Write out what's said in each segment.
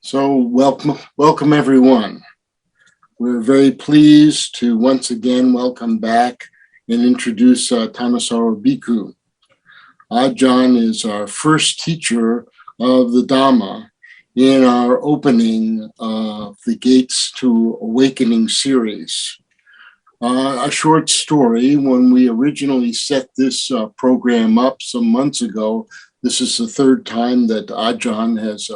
So welcome everyone. We're very pleased to once again welcome back and introduce Thanissaro Bhikkhu. Ajahn is our first teacher of the Dharma in our opening of the Gates to Awakening series. A short story, when we originally set this program up some months ago, this is the third time that Ajahn has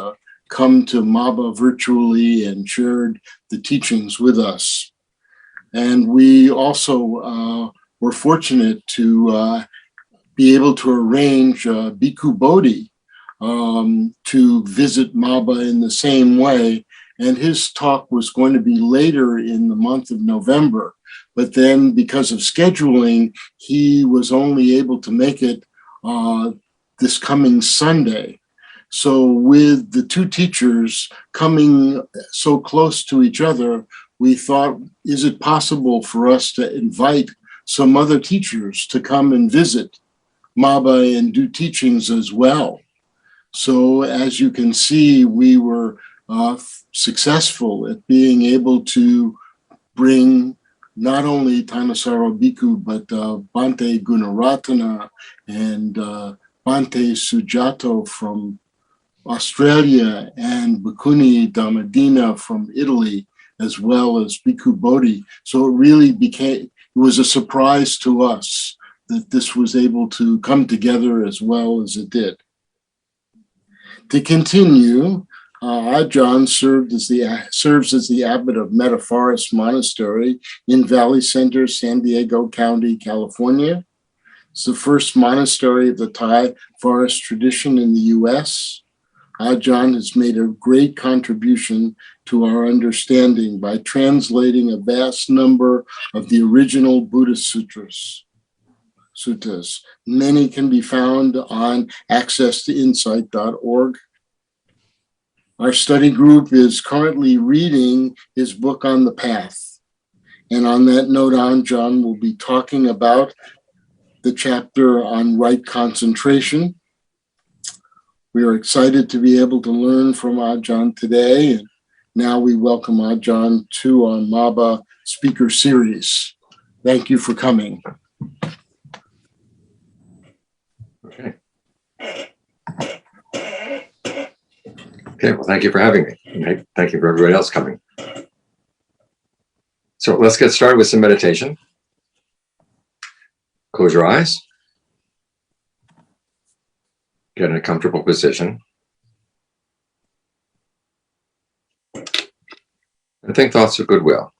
come to MABA virtually and shared the teachings with us. And we also were fortunate to be able to arrange Bhikkhu Bodhi to visit MABA in the same way. And his talk was going to be later in the month of November. But then because of scheduling, he was only able to make it this coming Sunday. So with the two teachers coming so close to each other, we thought, is it possible for us to invite some other teachers to come and visit MABA and do teachings as well? So as you can see, we were successful at being able to bring not only Thanissaro Bhikkhu, but Bhante Gunaratana and Bhante Sujato from Australia and Bhikkhuni Dhammadina from Italy, as well as Bhikkhu Bodhi. So it was a surprise to us that this was able to come together as well as it did. To continue, Ajahn serves as the abbot of Meta Forest Monastery in Valley Center, San Diego County, California. It's the first monastery of the Thai forest tradition in the U.S. Ajahn has made a great contribution to our understanding by translating a vast number of the original Buddhist sutras. Many can be found on accesstoinsight.org. Our study group is currently reading his book On the Path. And on that note, Ajahn will be talking about the chapter on right concentration. We are excited to be able to learn from Ajahn today. And now we welcome Ajahn to our MABA speaker series. Thank you for coming. Okay. Well, thank you for having me. And thank you for everybody else coming. So let's get started with some meditation. Close your eyes. Get in a comfortable position. And think thoughts of goodwill.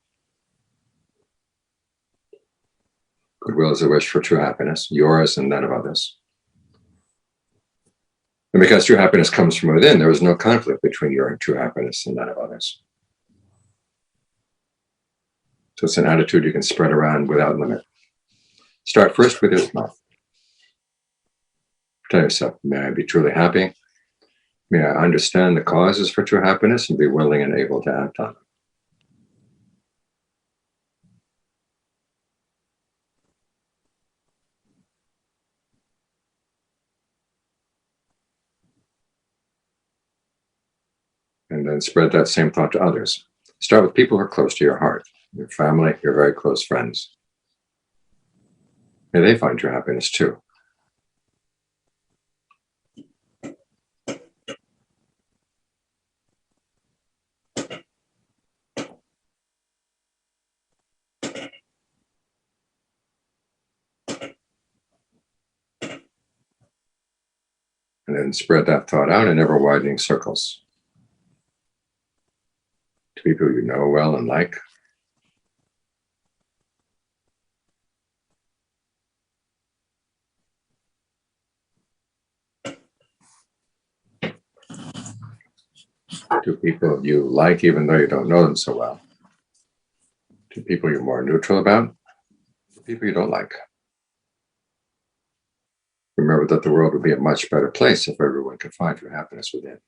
Goodwill is a wish for true happiness, yours and that of others. And because true happiness comes from within, there is no conflict between your true happiness and that of others. So it's an attitude you can spread around without limit. Start first with your mouth. Tell yourself, may I be truly happy? May I understand the causes for true happiness and be willing and able to act on them. And then spread that same thought to others. Start with people who are close to your heart, your family, your very close friends. May they find true happiness too. And then spread that thought out in ever widening circles. To people you know well and like. To people you like even though you don't know them so well. To people you're more neutral about. To people you don't like. Remember that the world would be a much better place if everyone could find true happiness within.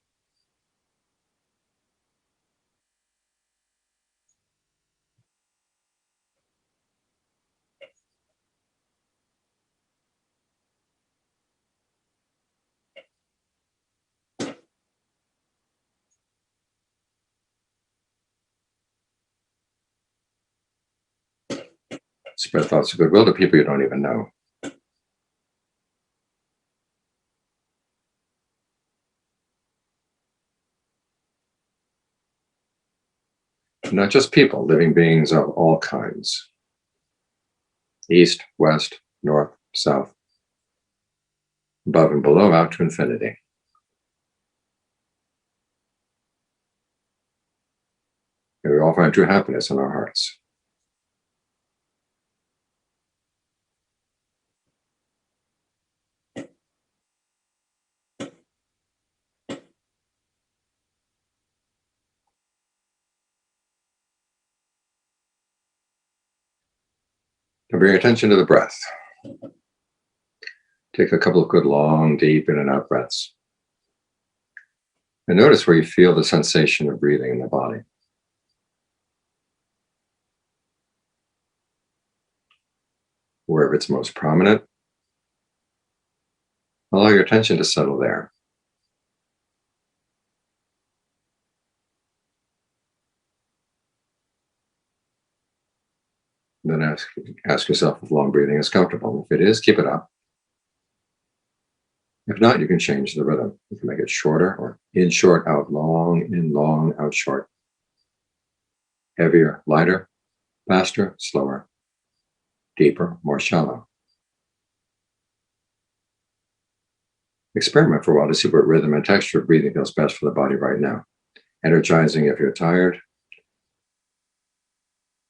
Spread thoughts of goodwill to people you don't even know. Not just people, living beings of all kinds. East, west, north, south, above and below, out to infinity. And we all find true happiness in our hearts. Now bring your attention to the breath. Take a couple of good, long, deep in and out breaths. And notice where you feel the sensation of breathing in the body. Wherever it's most prominent, allow your attention to settle there. Then ask yourself if long breathing is comfortable. If it is, keep it up. If not, you can change the rhythm. You can make it shorter, or in short, out long, in long, out short. Heavier, lighter, faster, slower, deeper, more shallow. Experiment for a while to see what rhythm and texture of breathing feels best for the body right now. Energizing if you're tired,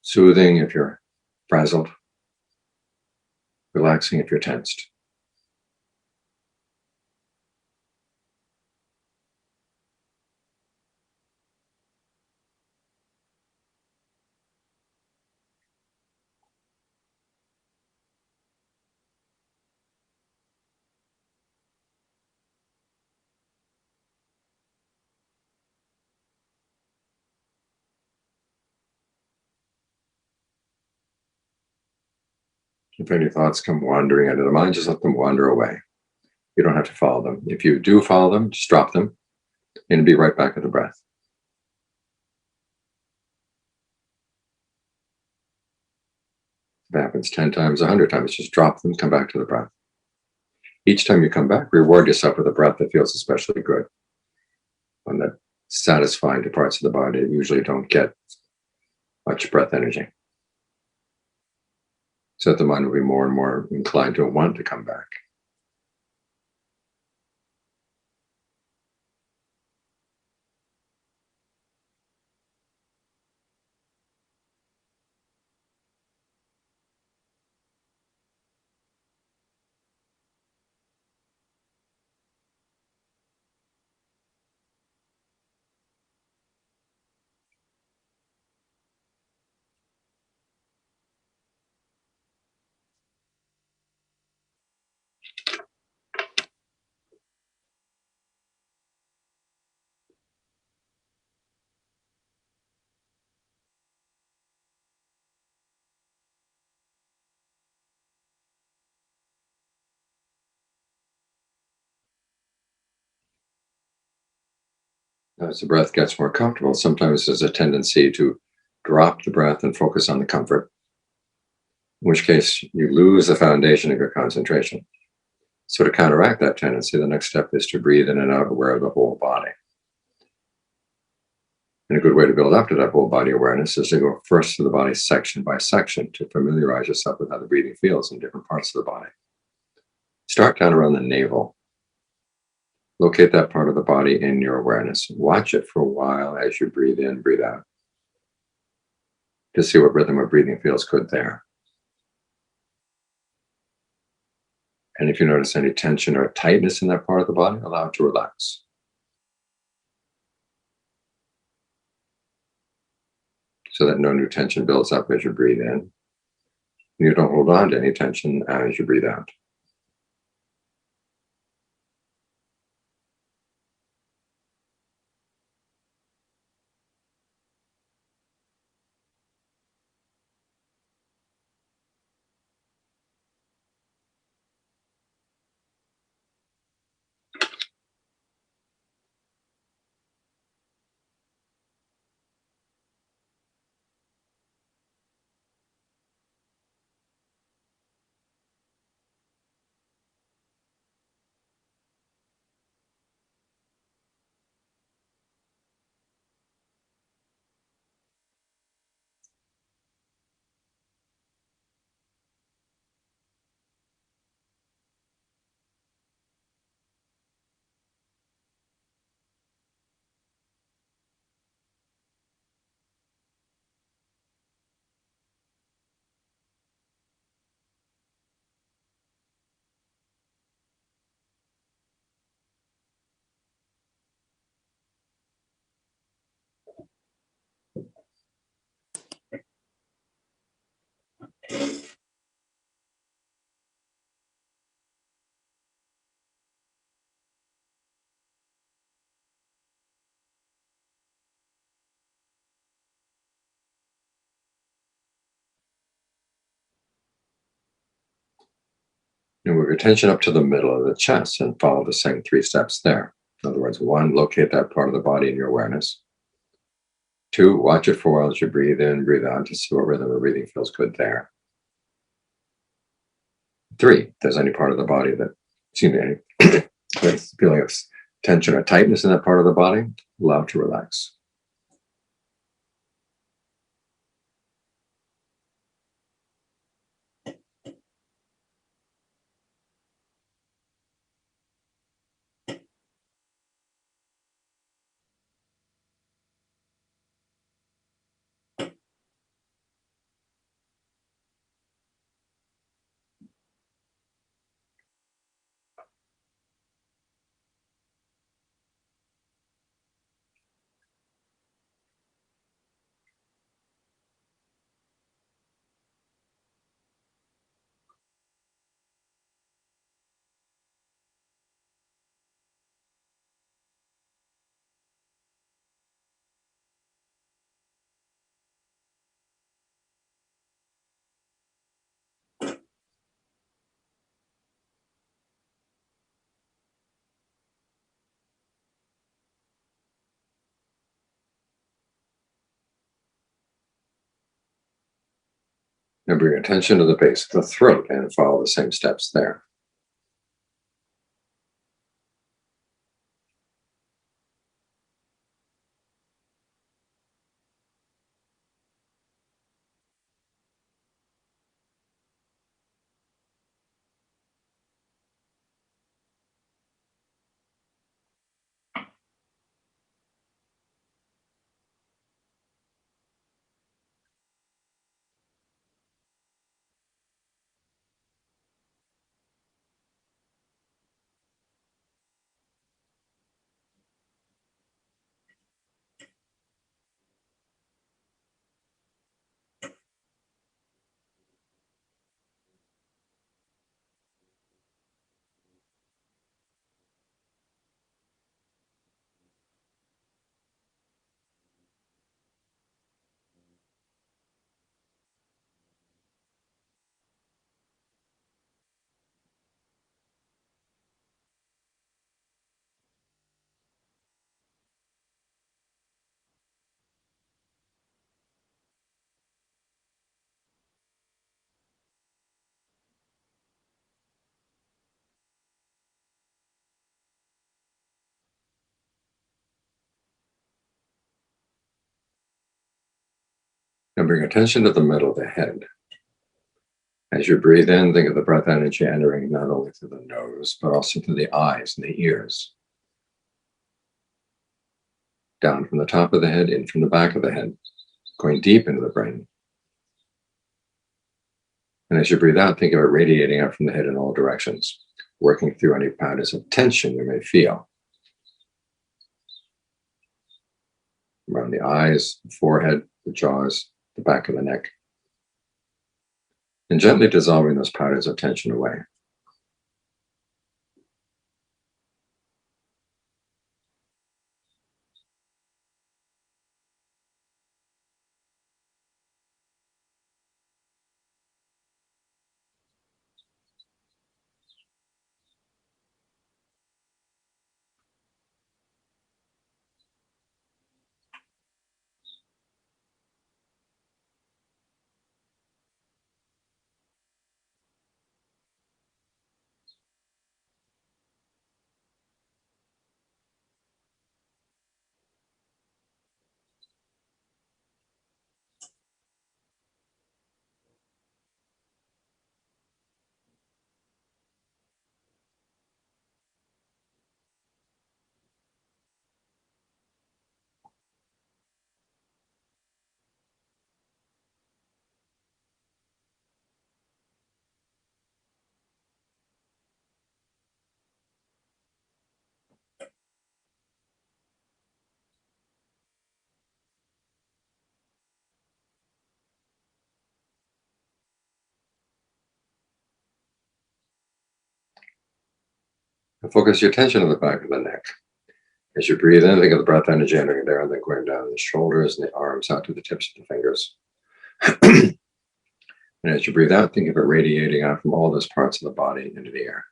soothing if you're frazzled, relaxing if you're tensed. If any thoughts come wandering into the mind, just let them wander away. You don't have to follow them. If you do follow them, just drop them and be right back at the breath. If it happens 10 times, 100 times, just drop them, come back to the breath. Each time you come back, reward yourself with a breath that feels especially good. One that's satisfying to parts of the body that usually don't get much breath energy. So that the mind will be more and more inclined to want to come back. As the breath gets more comfortable, sometimes there's a tendency to drop the breath and focus on the comfort, in which case you lose the foundation of your concentration. So to counteract that tendency, the next step is to breathe in and out, aware of the whole body. And a good way to build up to that whole body awareness is to go first to the body section by section to familiarize yourself with how the breathing feels in different parts of the body. Start down around the navel. Locate that part of the body in your awareness. Watch it for a while as you breathe in, breathe out, to see what rhythm of breathing feels good there. And if you notice any tension or tightness in that part of the body, allow it to relax. So that no new tension builds up as you breathe in. You don't hold on to any tension as you breathe out. And move your attention up to the middle of the chest and follow the same 3 steps there. In other words, 1, locate that part of the body in your awareness. 2, watch it for a while as you breathe in, breathe out to see what rhythm of breathing feels good there. 3, if there's any part of the body that seems any feeling of tension or tightness in that part of the body, allow it to relax. Now bring your attention to the base of the throat and follow the same steps there. Now bring attention to the middle of the head. As you breathe in, think of the breath energy entering not only through the nose, but also through the eyes and the ears. Down from the top of the head, in from the back of the head, going deep into the brain. And as you breathe out, think of it radiating out from the head in all directions, working through any patterns of tension you may feel. Around the eyes, the forehead, the jaws, the back of the neck. And gently dissolving those patterns of tension away. And focus your attention on the back of the neck. As you breathe in, think of the breath energy entering there and then going down the shoulders and the arms out to the tips of the fingers. And as you breathe out, think of it radiating out from all those parts of the body into the air.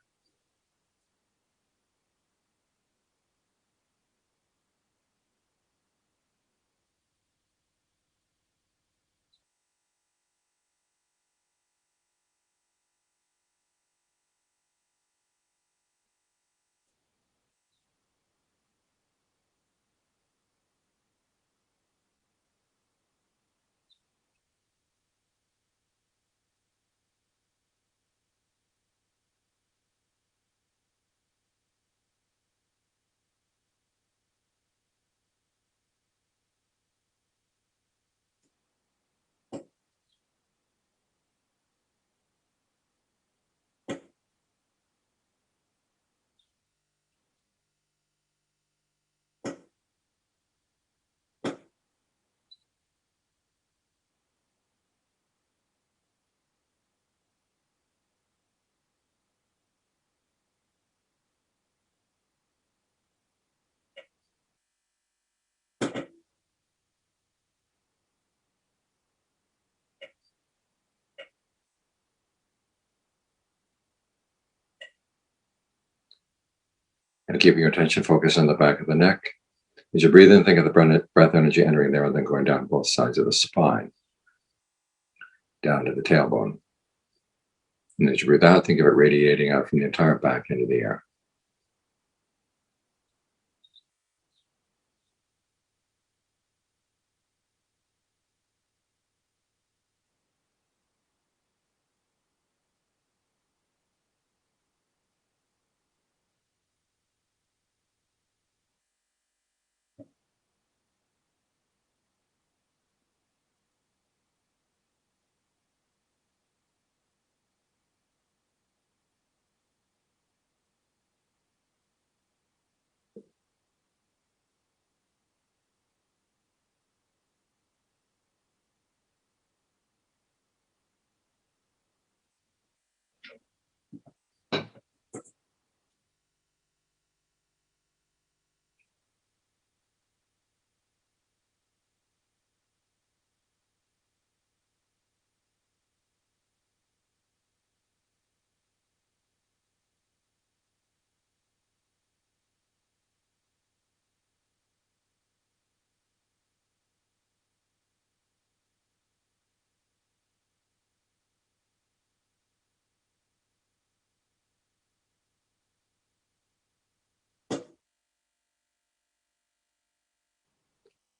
And keeping your attention focused on the back of the neck. As you breathe in, think of the breath energy entering there and then going down both sides of the spine, down to the tailbone. And as you breathe out, think of it radiating out from the entire back into the air.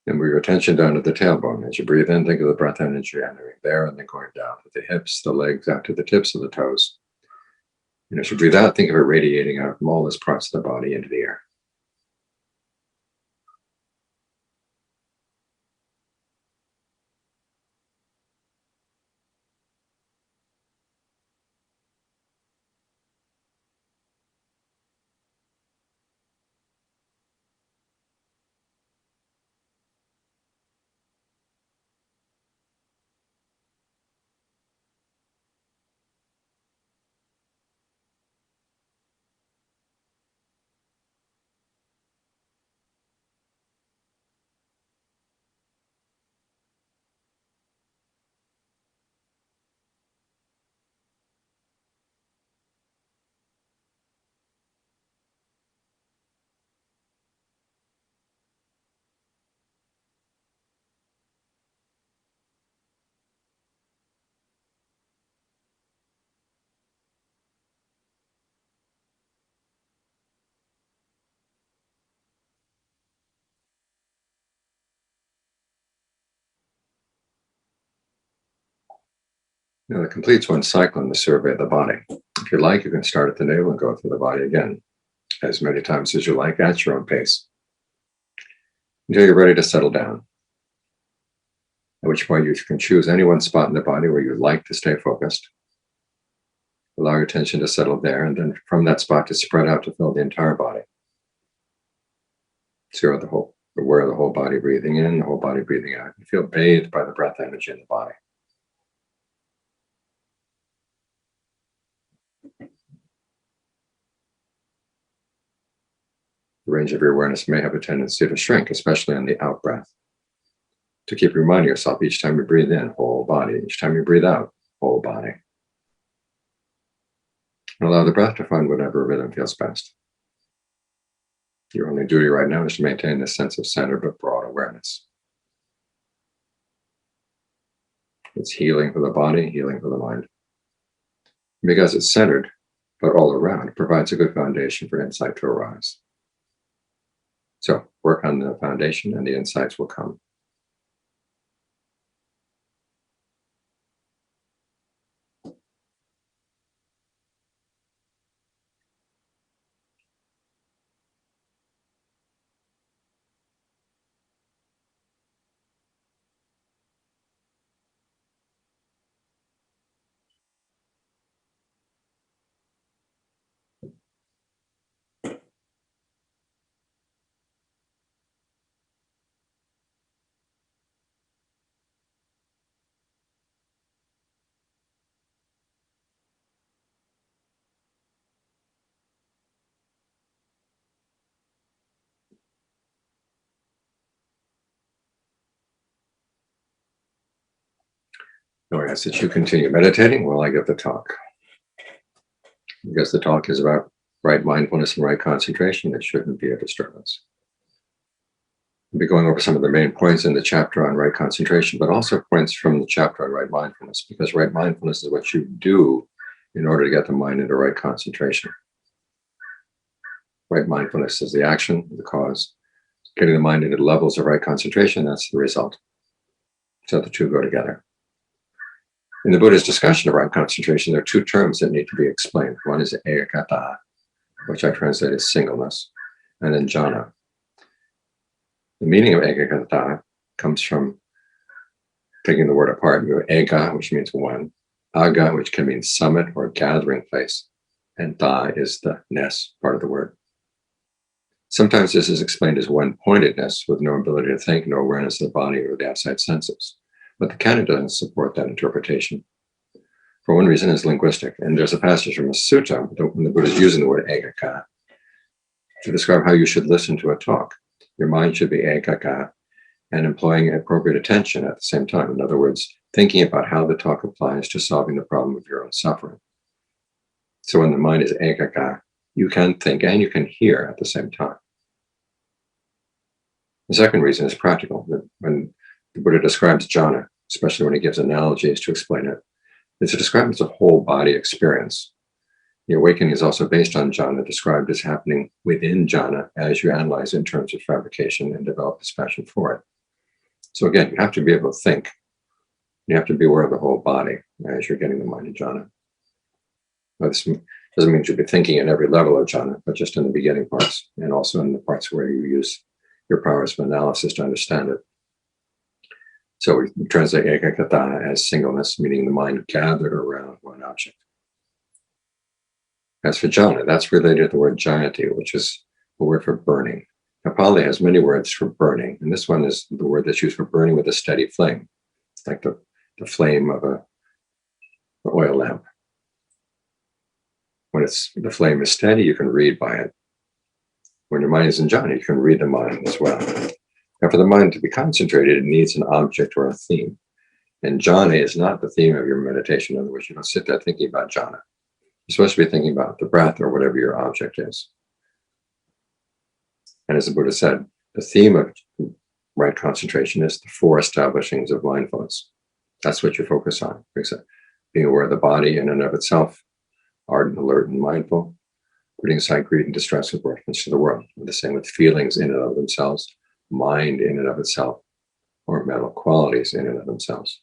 And move your attention down to the tailbone. As you breathe in, think of the breath energy entering there and then going down to the hips, the legs, out to the tips of the toes. And as you breathe out, think of it radiating out from all those parts of the body into the air. Now, that completes one cycle in the survey of the body. If you like, you can start at the navel and go through the body again, as many times as you like, at your own pace, until you're ready to settle down. At which point you can choose any one spot in the body where you'd like to stay focused. Allow your attention to settle there, and then from that spot to spread out to fill the entire body. So you're aware of the whole body breathing in, the whole body breathing out. You feel bathed by the breath energy in the body. The range of your awareness may have a tendency to shrink, especially on the out breath. To keep reminding yourself each time you breathe in, whole body. Each time you breathe out, whole body. And allow the breath to find whatever rhythm feels best. Your only duty right now is to maintain this sense of center but broad awareness. It's healing for the body, healing for the mind. Because it's centered, but all around, it provides a good foundation for insight to arise. So work on the foundation and the insights will come. No, I ask that you continue meditating while I give the talk. Because the talk is about right mindfulness and right concentration, it shouldn't be a disturbance. I'll be going over some of the main points in the chapter on right concentration, but also points from the chapter on right mindfulness, because right mindfulness is what you do in order to get the mind into right concentration. Right mindfulness is the action, the cause. Getting the mind into levels of right concentration, that's the result. So the two go together. In the Buddha's discussion of right concentration, there are two terms that need to be explained. One is ekagata, which I translate as singleness, and then jhana. The meaning of ekagata comes from taking the word apart. You have eka, which means one, aga, which can mean summit or gathering place, and ta is the ness part of the word. Sometimes this is explained as one-pointedness with no ability to think, no awareness of the body or the outside senses. But the canon doesn't support that interpretation. For one reason, it's linguistic. And there's a passage from a sutta when the Buddha is using the word ekaka to describe how you should listen to a talk. Your mind should be ekaka and employing appropriate attention at the same time. In other words, thinking about how the talk applies to solving the problem of your own suffering. So when the mind is ekaka, you can think and you can hear at the same time. The second reason is practical. That when the Buddha describes jhana, especially when he gives analogies to explain it, it's described as a whole body experience. The awakening is also based on jhana, described as happening within jhana as you analyze it in terms of fabrication and develop this passion for it. So again, you have to be able to think. You have to be aware of the whole body as you're getting the mind in jhana. Now, this doesn't mean you'll be thinking at every level of jhana, but just in the beginning parts, and also in the parts where you use your powers of analysis to understand it. So we translate ekagata as singleness, meaning the mind gathered around one object. As for jhana, that's related to the word jayati, which is a word for burning. Now, Pali has many words for burning, and this one is the word that's used for burning with a steady flame. It's like the flame of an oil lamp. When the flame is steady, you can read by it. When your mind is in jhana, you can read the mind as well. Now, for the mind to be concentrated, it needs an object or a theme. And jhana is not the theme of your meditation. In other words, you don't sit there thinking about jhana. You're supposed to be thinking about the breath or whatever your object is. And as the Buddha said, the theme of right concentration is the four establishings of mindfulness. That's what you focus on. Being aware of the body in and of itself, ardent, alert, and mindful, putting aside greed and distress with reference to the world. The same with feelings in and of themselves, mind in and of itself, or mental qualities in and of themselves.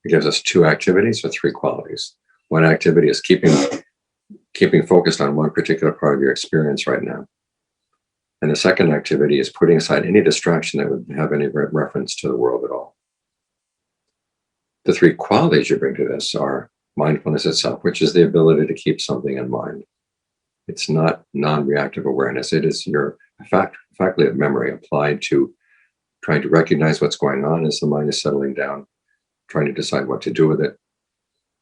It gives us two activities or three qualities. One activity is keeping focused on one particular part of your experience right now. And the second activity is putting aside any distraction that would have any reference to the world at all. The three qualities you bring to this are mindfulness itself, which is the ability to keep something in mind. It's not non-reactive awareness. It is your faculty of memory applied to trying to recognize what's going on as the mind is settling down, trying to decide what to do with it,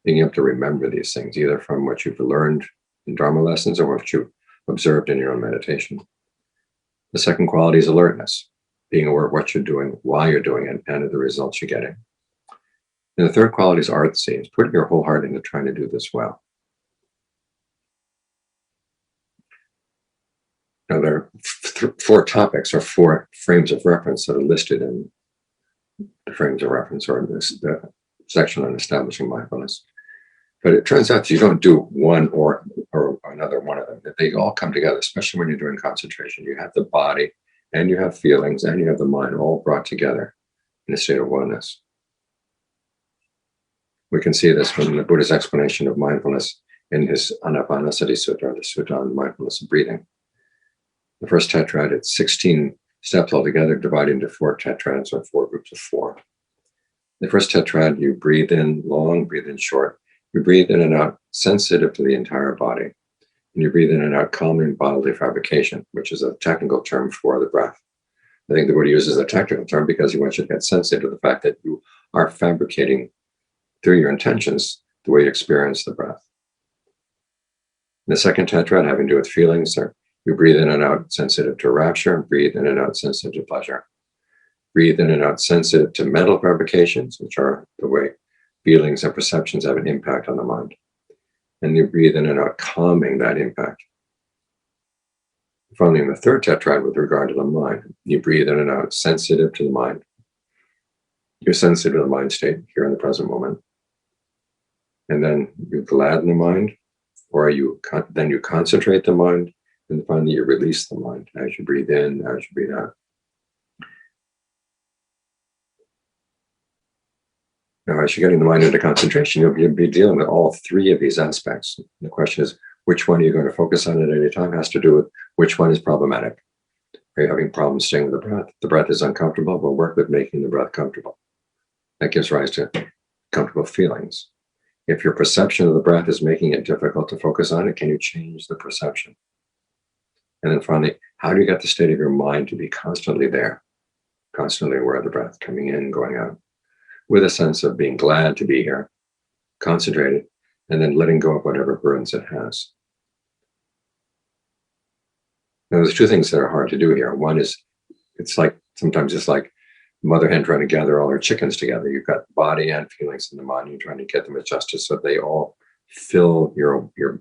being able to remember these things, either from what you've learned in Dharma lessons or what you've observed in your own meditation. The second quality is alertness, being aware of what you're doing, why you're doing it, and of the results you're getting. And the third quality is artsy. It's putting your whole heart into trying to do this well. Now, there are four topics or four frames of reference that are listed in the frames of reference or in the section on establishing mindfulness. But it turns out that you don't do one or another one of them. That they all come together, especially when you're doing concentration. You have the body and you have feelings and you have the mind all brought together in a state of oneness. We can see this from the Buddha's explanation of mindfulness in his Anapanasati Sutta, the Sutta on mindfulness of breathing. The first tetrad, it's 16 steps altogether, divided into 4 tetrads or 4 groups of 4. The first tetrad, you breathe in long, breathe in short. You breathe in and out, sensitive to the entire body. And you breathe in and out, calming bodily fabrication, which is a technical term for the breath. I think the Buddha uses a technical term because he wants you to get sensitive to the fact that you are fabricating through your intentions the way you experience the breath. The second tetrad, having to do with feelings, you breathe in and out sensitive to rapture, breathe in and out sensitive to pleasure. Breathe in and out sensitive to mental fabrications, which are the way feelings and perceptions have an impact on the mind. And you breathe in and out calming that impact. Finally, in the third tetrad, with regard to the mind, you breathe in and out sensitive to the mind. You're sensitive to the mind state here in the present moment. And then you gladden the mind, or then you concentrate the mind, and finally you release the mind as you breathe in, as you breathe out. Now, as you're getting the mind into concentration, you'll be dealing with all 3 of these aspects. The question is, which one are you going to focus on at any time? It has to do with which one is problematic. Are you having problems staying with the breath? The breath is uncomfortable. We'll work with making the breath comfortable. That gives rise to comfortable feelings. If your perception of the breath is making it difficult to focus on it, can you change the perception? And then finally, how do you get the state of your mind to be constantly there, constantly aware of the breath, coming in, going out, with a sense of being glad to be here, concentrated, and then letting go of whatever burdens it has. Now, there's 2 things that are hard to do here. One is, sometimes it's like mother hen trying to gather all her chickens together. You've got body and feelings in the mind. You're trying to get them adjusted so they all fill the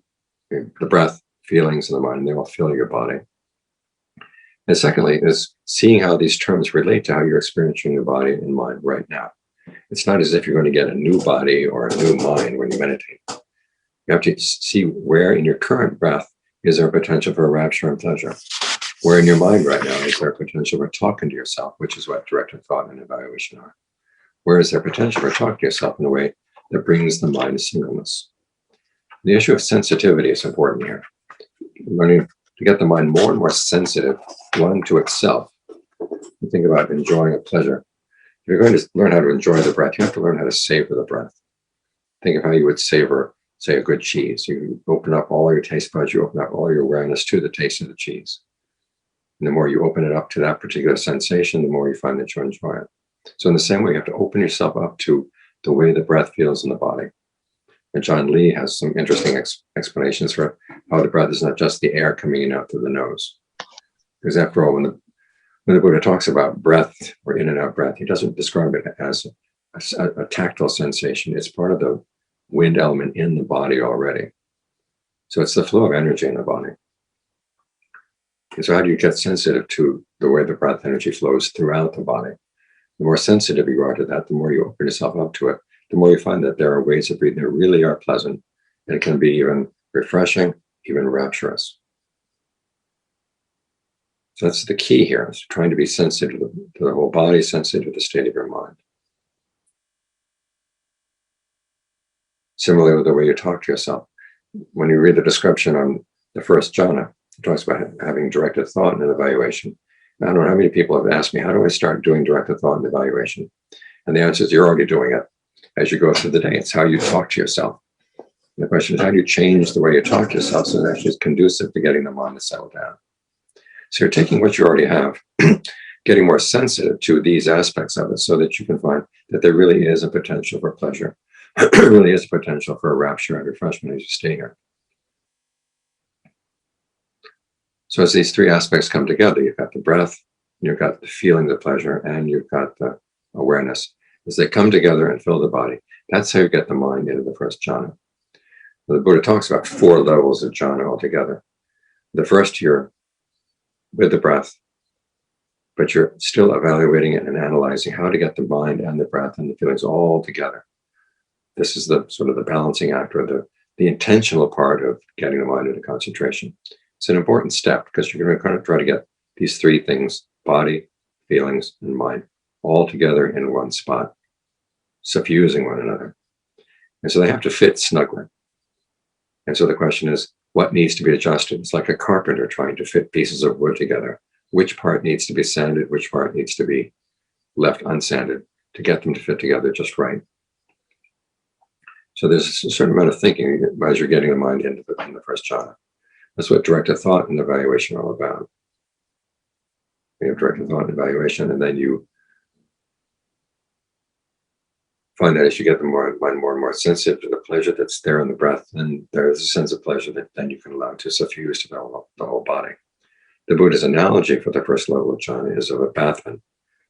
breath, feelings in the mind, and they all fill your body. And secondly is seeing how these terms relate to how you're experiencing your body and mind right now. It's not as if you're going to get a new body or a new mind when you meditate. You have to see where in your current breath is there potential for rapture and pleasure. Where in your mind right now is there potential for talking to yourself, which is what directed thought and evaluation are. Where is there potential for talking to yourself in a way that brings the mind to singleness? The issue of sensitivity is important here. Learning to get the mind more and more sensitive, one, to itself. You think about enjoying a pleasure. If you're going to learn how to enjoy the breath, you have to learn how to savor the breath. Think of how you would savor, say, a good cheese. You open up all your taste buds, you open up all your awareness to the taste of the cheese. And the more you open it up to that particular sensation, the more you find that you enjoy it. So in the same way, you have to open yourself up to the way the breath feels in the body. And John Lee has some interesting explanations for how the breath is not just the air coming in and out through the nose. Because after all, when the Buddha talks about breath or in and out breath, he doesn't describe it as a tactile sensation. It's part of the wind element in the body already. So it's the flow of energy in the body. And so how do you get sensitive to the way the breath energy flows throughout the body? The more sensitive you are to that, the more you open yourself up to it, the more you find that there are ways of breathing that really are pleasant, and it can be even refreshing, even rapturous. So that's the key here, is trying to be sensitive to the whole body, sensitive to the state of your mind. Similarly with the way you talk to yourself. When you read the description on the first jhana, it talks about having directed thought and evaluation. I don't know how many people have asked me, how do I start doing directed thought and evaluation? And the answer is you're already doing it as you go through the day. It's how you talk to yourself. And the question is, how do you change the way you talk to yourself so that it's conducive to getting the mind to settle down? So you're taking what you already have, getting more sensitive to these aspects of it so that you can find that there really is a potential for pleasure. There really is a potential for a rapture and refreshment as you stay here. So as these 3 aspects come together, you've got the breath, you've got the feeling of pleasure, and you've got the awareness. As they come together and fill the body, that's how you get the mind into the first jhana. The Buddha talks about 4 levels of jhana altogether. The first, you're with the breath, but you're still evaluating it and analyzing how to get the mind and the breath and the feelings all together. This is the sort of the balancing act, or the intentional part of getting the mind into concentration. It's an important step because you're going to kind of try to get these 3 things, body, feelings, and mind, all together in one spot, suffusing one another. And so they have to fit snugly. And so the question is, what needs to be adjusted? It's like a carpenter trying to fit pieces of wood together. Which part needs to be sanded? Which part needs to be left unsanded to get them to fit together just right? So there's a certain amount of thinking as you're getting the mind into the first jhana. That's what directed thought and evaluation are all about. You have directed thought and evaluation, and then you find that as you get the mind more and more sensitive to the pleasure that's there in the breath, and there's a sense of pleasure that then you can allow to suffuse to the whole body. The Buddha's analogy for the first level of jhana is of a bathman.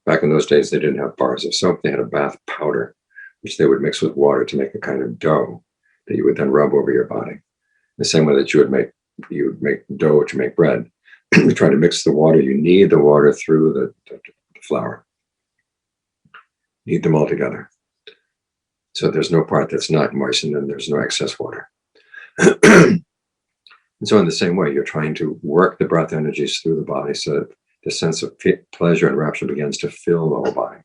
Back in those days, they didn't have bars of soap. They had a bath powder, which they would mix with water to make a kind of dough that you would then rub over your body. The same way that you would make dough to make bread. You try to mix the water. You knead the water through the flour. Knead them all together. So there's no part that's not moistened and there's no excess water. And so in the same way, you're trying to work the breath energies through the body so that the sense of pleasure and rapture begins to fill the whole body.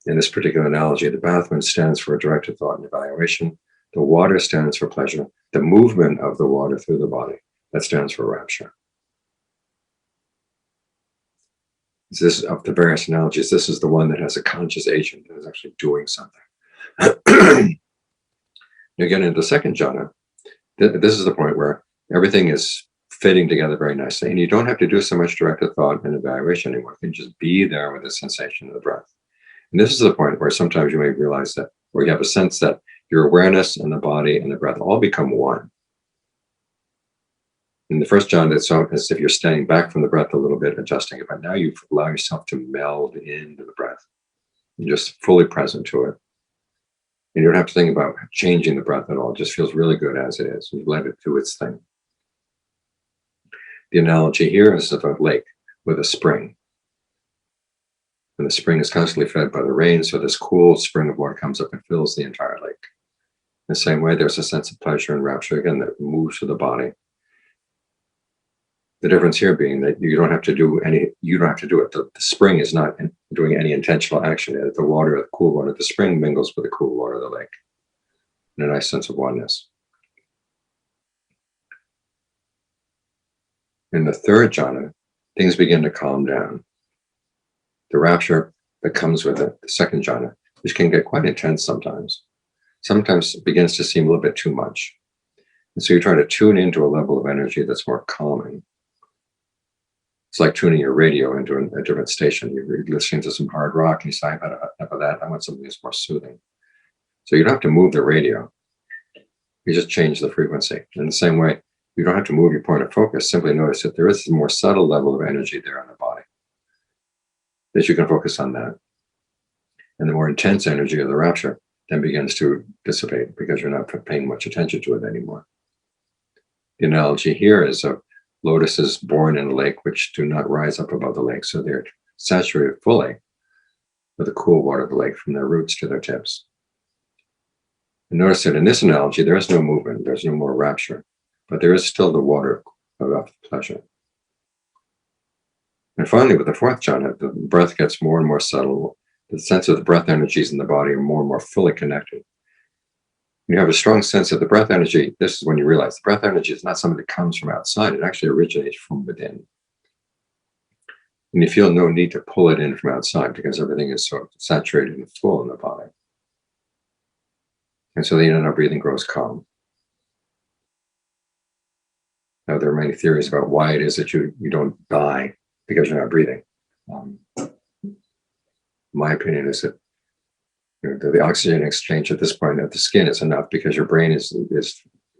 In this particular analogy, the bathman stands for directed thought and evaluation. The water stands for pleasure. The movement of the water through the body, that stands for rapture. This, of the various analogies, this is the one that has a conscious agent that is actually doing something. You get into the second jhana. This is the point where everything is fitting together very nicely, and you don't have to do so much directed thought and evaluation anymore. You can just be there with the sensation of the breath. And this is the point where sometimes you may realize that, where you have a sense that your awareness and the body and the breath all become one. In the first jhana, it's as if you're standing back from the breath a little bit, adjusting it, but now you allow yourself to meld into the breath. You're just fully present to it. And you don't have to think about changing the breath at all. It just feels really good as it is. You let it do its thing. The analogy here is of a lake with a spring. And the spring is constantly fed by the rain, so this cool spring of water comes up and fills the entire lake. In the same way, there's a sense of pleasure and rapture, again, that moves through the body. The difference here being that you don't have to do it. The spring is not doing any intentional action. The water, the cool water, the spring mingles with the cool water of the lake in a nice sense of oneness. In the third jhana, things begin to calm down. The rapture that comes with it, the second jhana, which can get quite intense sometimes it begins to seem a little bit too much. And so you try to tune into a level of energy that's more calming. It's like tuning your radio into a different station. You're listening to some hard rock and you say, enough of that. I want something that's more soothing. So you don't have to move the radio. You just change the frequency. In the same way, you don't have to move your point of focus. Simply notice that there is a more subtle level of energy there in the body, that you can focus on that. And the more intense energy of the rapture then begins to dissipate because you're not paying much attention to it anymore. The analogy here is of lotuses born in a lake which do not rise up above the lake, so they're saturated fully with the cool water of the lake from their roots to their tips. And notice that in this analogy, there is no movement, there's no more rapture, but there is still the water of pleasure. And finally, with the fourth jhana, the breath gets more and more subtle. The sense of the breath energies in the body are more and more fully connected. When you have a strong sense of the breath energy, this is when you realize the breath energy is not something that comes from outside. It actually originates from within. And you feel no need to pull it in from outside because everything is so saturated and full in the body. And so the inner breathing grows calm. Now, there are many theories about why it is that you don't die because you're not breathing. My opinion is that the oxygen exchange at this point of the skin is enough because your brain is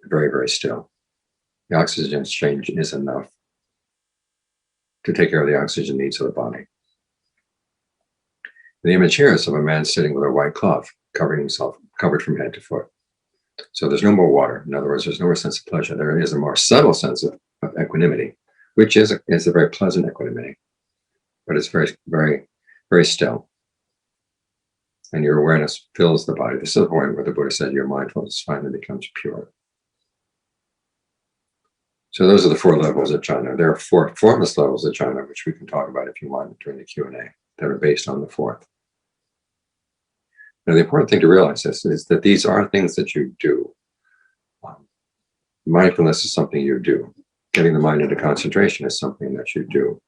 very, very still. The oxygen exchange is enough to take care of the oxygen needs of the body. The image here is of a man sitting with a white cloth, covering himself, covered from head to foot. So there's no more water. In other words, there's no more sense of pleasure. There is a more subtle sense of equanimity, which is a very pleasant equanimity, but it's very, very, very still. And your awareness fills the body. This is the point where the Buddha said your mindfulness finally becomes pure. So those are the 4 levels of jhana. There are 4 formless levels of jhana, which we can talk about if you want during the Q&A, that are based on the 4th. Now, the important thing to realize is that these are things that you do. Mindfulness is something you do. Getting the mind into concentration is something that you do.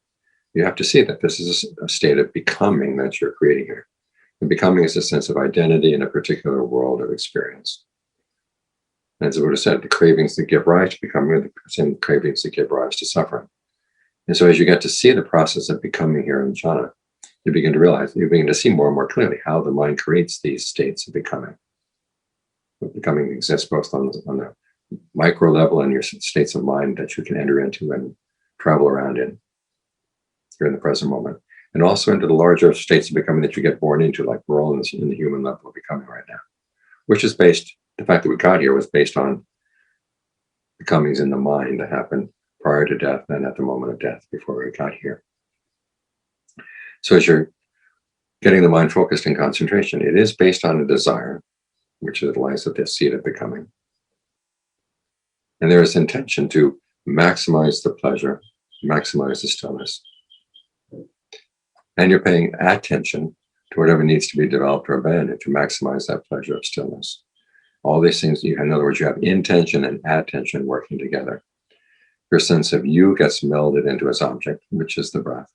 You have to see that this is a state of becoming that you're creating here. And becoming is a sense of identity in a particular world of experience. As the Buddha said, the cravings that give rise to becoming are the same cravings that give rise to suffering. And so as you get to see the process of becoming here in jhana, you begin to realize, you begin to see more and more clearly how the mind creates these states of becoming. Becoming exists both on the micro level and your states of mind that you can enter into and travel around in here in the present moment, and also into the larger states of becoming that you get born into, like we're all in the human level of becoming right now, which is based, the fact that we got here was based on becomings in the mind that happened prior to death and at the moment of death before we got here. So as you're getting the mind focused in concentration, it is based on a desire, which lies at the seat of becoming. And there is intention to maximize the pleasure, maximize the stillness. And you're paying attention to whatever needs to be developed or abandoned to maximize that pleasure of stillness. All these things, in other words, you have intention and attention working together. Your sense of you gets melded into its object, which is the breath,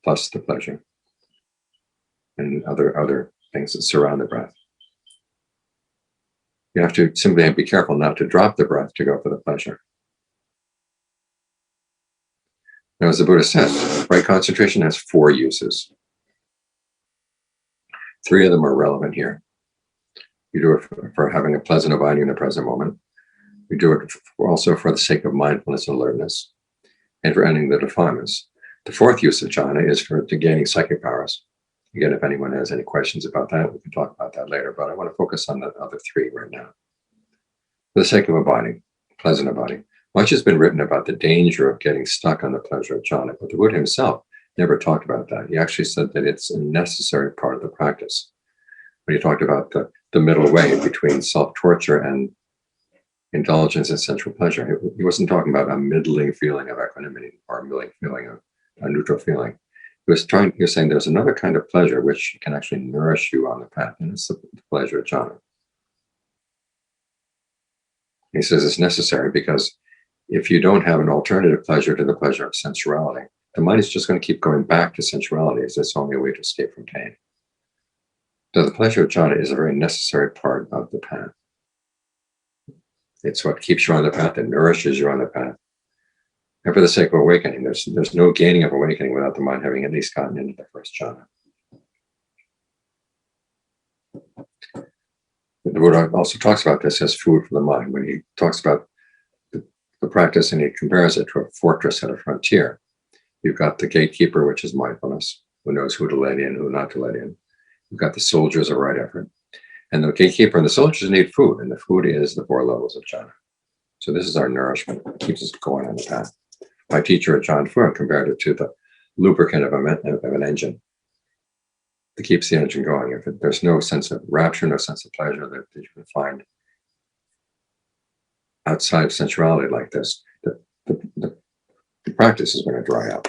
plus the pleasure, and other things that surround the breath. You have to simply be careful not to drop the breath to go for the pleasure. Now, as the Buddha said, right concentration has 4 uses. 3 of them are relevant here. You do it for having a pleasant abiding in the present moment. You do it also for the sake of mindfulness and alertness, and for ending the defilements. The 4th use of jhana is for gaining psychic powers. Again, if anyone has any questions about that, we can talk about that later, but I want to focus on the other 3 right now. For the sake of abiding, pleasant abiding. Much has been written about the danger of getting stuck on the pleasure of jhana, but the Buddha himself never talked about that. He actually said that it's a necessary part of the practice. When he talked about the middle way between self-torture and indulgence in sensual pleasure, he wasn't talking about a middling feeling of equanimity or a middling feeling of a neutral feeling. He was saying there's another kind of pleasure which can actually nourish you on the path, and it's the pleasure of jhana. He says it's necessary because if you don't have an alternative pleasure to the pleasure of sensuality, the mind is just going to keep going back to sensuality as its only way to escape from pain. So the pleasure of jhana is a very necessary part of the path. It's what keeps you on the path and nourishes you on the path. And for the sake of awakening, there's no gaining of awakening without the mind having at least gotten into the first jhana. The Buddha also talks about this as food for the mind. When he talks about the practice and he compares it to a fortress at a frontier, you've got the gatekeeper, which is mindfulness, who knows who to let in, who not to let in. You've got the soldiers of right effort. And the gatekeeper and the soldiers need food, and the food is the 4 levels of jhana. So this is our nourishment. It keeps us going on the path. My teacher, John Fuhr, compared it to the lubricant of an engine that keeps the engine going. If there's no sense of rapture, no sense of pleasure that you can find outside of sensuality like this, the practice is going to dry up.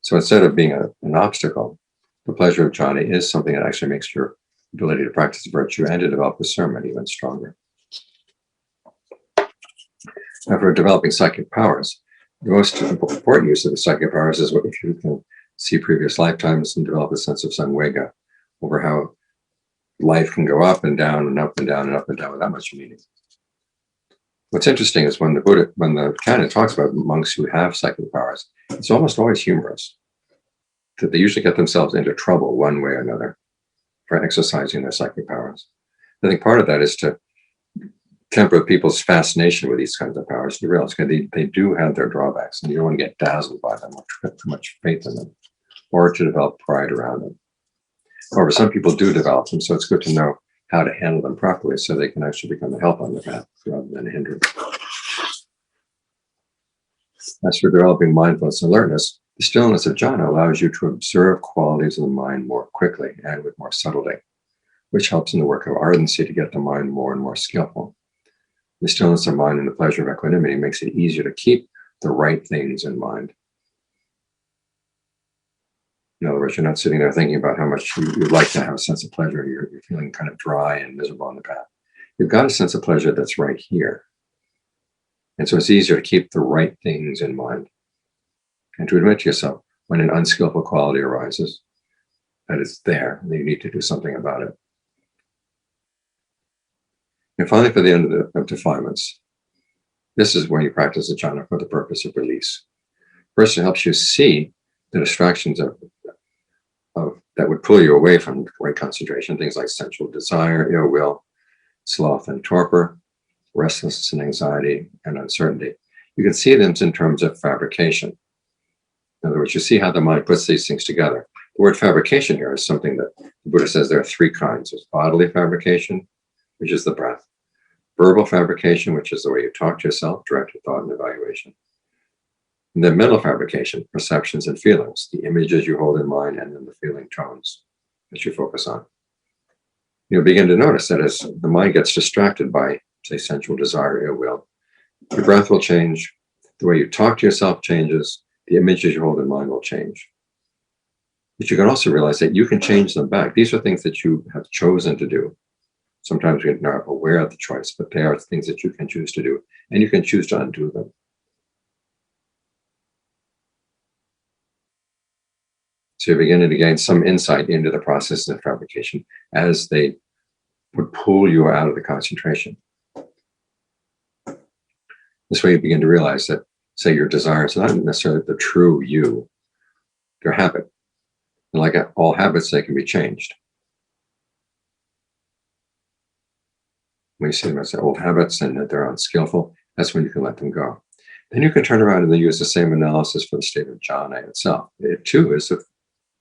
So instead of being an obstacle, the pleasure of jhana is something that actually makes your ability to practice virtue and to develop discernment even stronger. Now, for developing psychic powers, the most important use of the psychic powers is if you can see previous lifetimes and develop a sense of samvega over how life can go up and down and up and down and up and down without much meaning. What's interesting is when the canon talks about monks who have psychic powers, it's almost always humorous. That they usually get themselves into trouble one way or another for exercising their psychic powers. I think part of that is to temper people's fascination with these kinds of powers. You realize they do have their drawbacks, and you don't want to get dazzled by them or put too much faith in them. or to develop pride around them. However, some people do develop them, so it's good to know how to handle them properly so they can actually become a help on the path rather than a hindrance. As for developing mindfulness and alertness, the stillness of jhana allows you to observe qualities of the mind more quickly and with more subtlety, which helps in the work of ardency to get the mind more and more skillful. The stillness of mind and the pleasure of equanimity makes it easier to keep the right things in mind. In other words, you're not sitting there thinking about how much you'd like to have a sense of pleasure. You're feeling kind of dry and miserable on the path. You've got a sense of pleasure that's right here. And so it's easier to keep the right things in mind and to admit to yourself when an unskillful quality arises that it's there and you need to do something about it. And finally, for the end of defilements, this is when you practice the jhana for the purpose of release. First, it helps you see the distractions that would pull you away from right concentration, things like sensual desire, ill will, sloth and torpor, restlessness and anxiety, and uncertainty. You can see them in terms of fabrication. In other words, you see how the mind puts these things together. The word fabrication here is something that the Buddha says there are three kinds. There's bodily fabrication, which is the breath. Verbal fabrication, which is the way you talk to yourself, directed thought and evaluation. And then mental fabrication, perceptions and feelings, the images you hold in mind, and then the feeling tones that you focus on. You'll begin to notice that as the mind gets distracted by, say, sensual desire, ill will, your breath will change, the way you talk to yourself changes, the images you hold in mind will change. But you can also realize that you can change them back. These are things that you have chosen to do. Sometimes we're not aware of the choice, but they are things that you can choose to do, and you can choose to undo them. So you're beginning to gain some insight into the process of fabrication as they would pull you out of the concentration. This way you begin to realize that, say, your desires are not necessarily the true you, they're habit. And like all habits, they can be changed. When you see them as old habits and that they're unskillful, that's when you can let them go. Then you can turn around and then use the same analysis for the state of jhana itself. It too is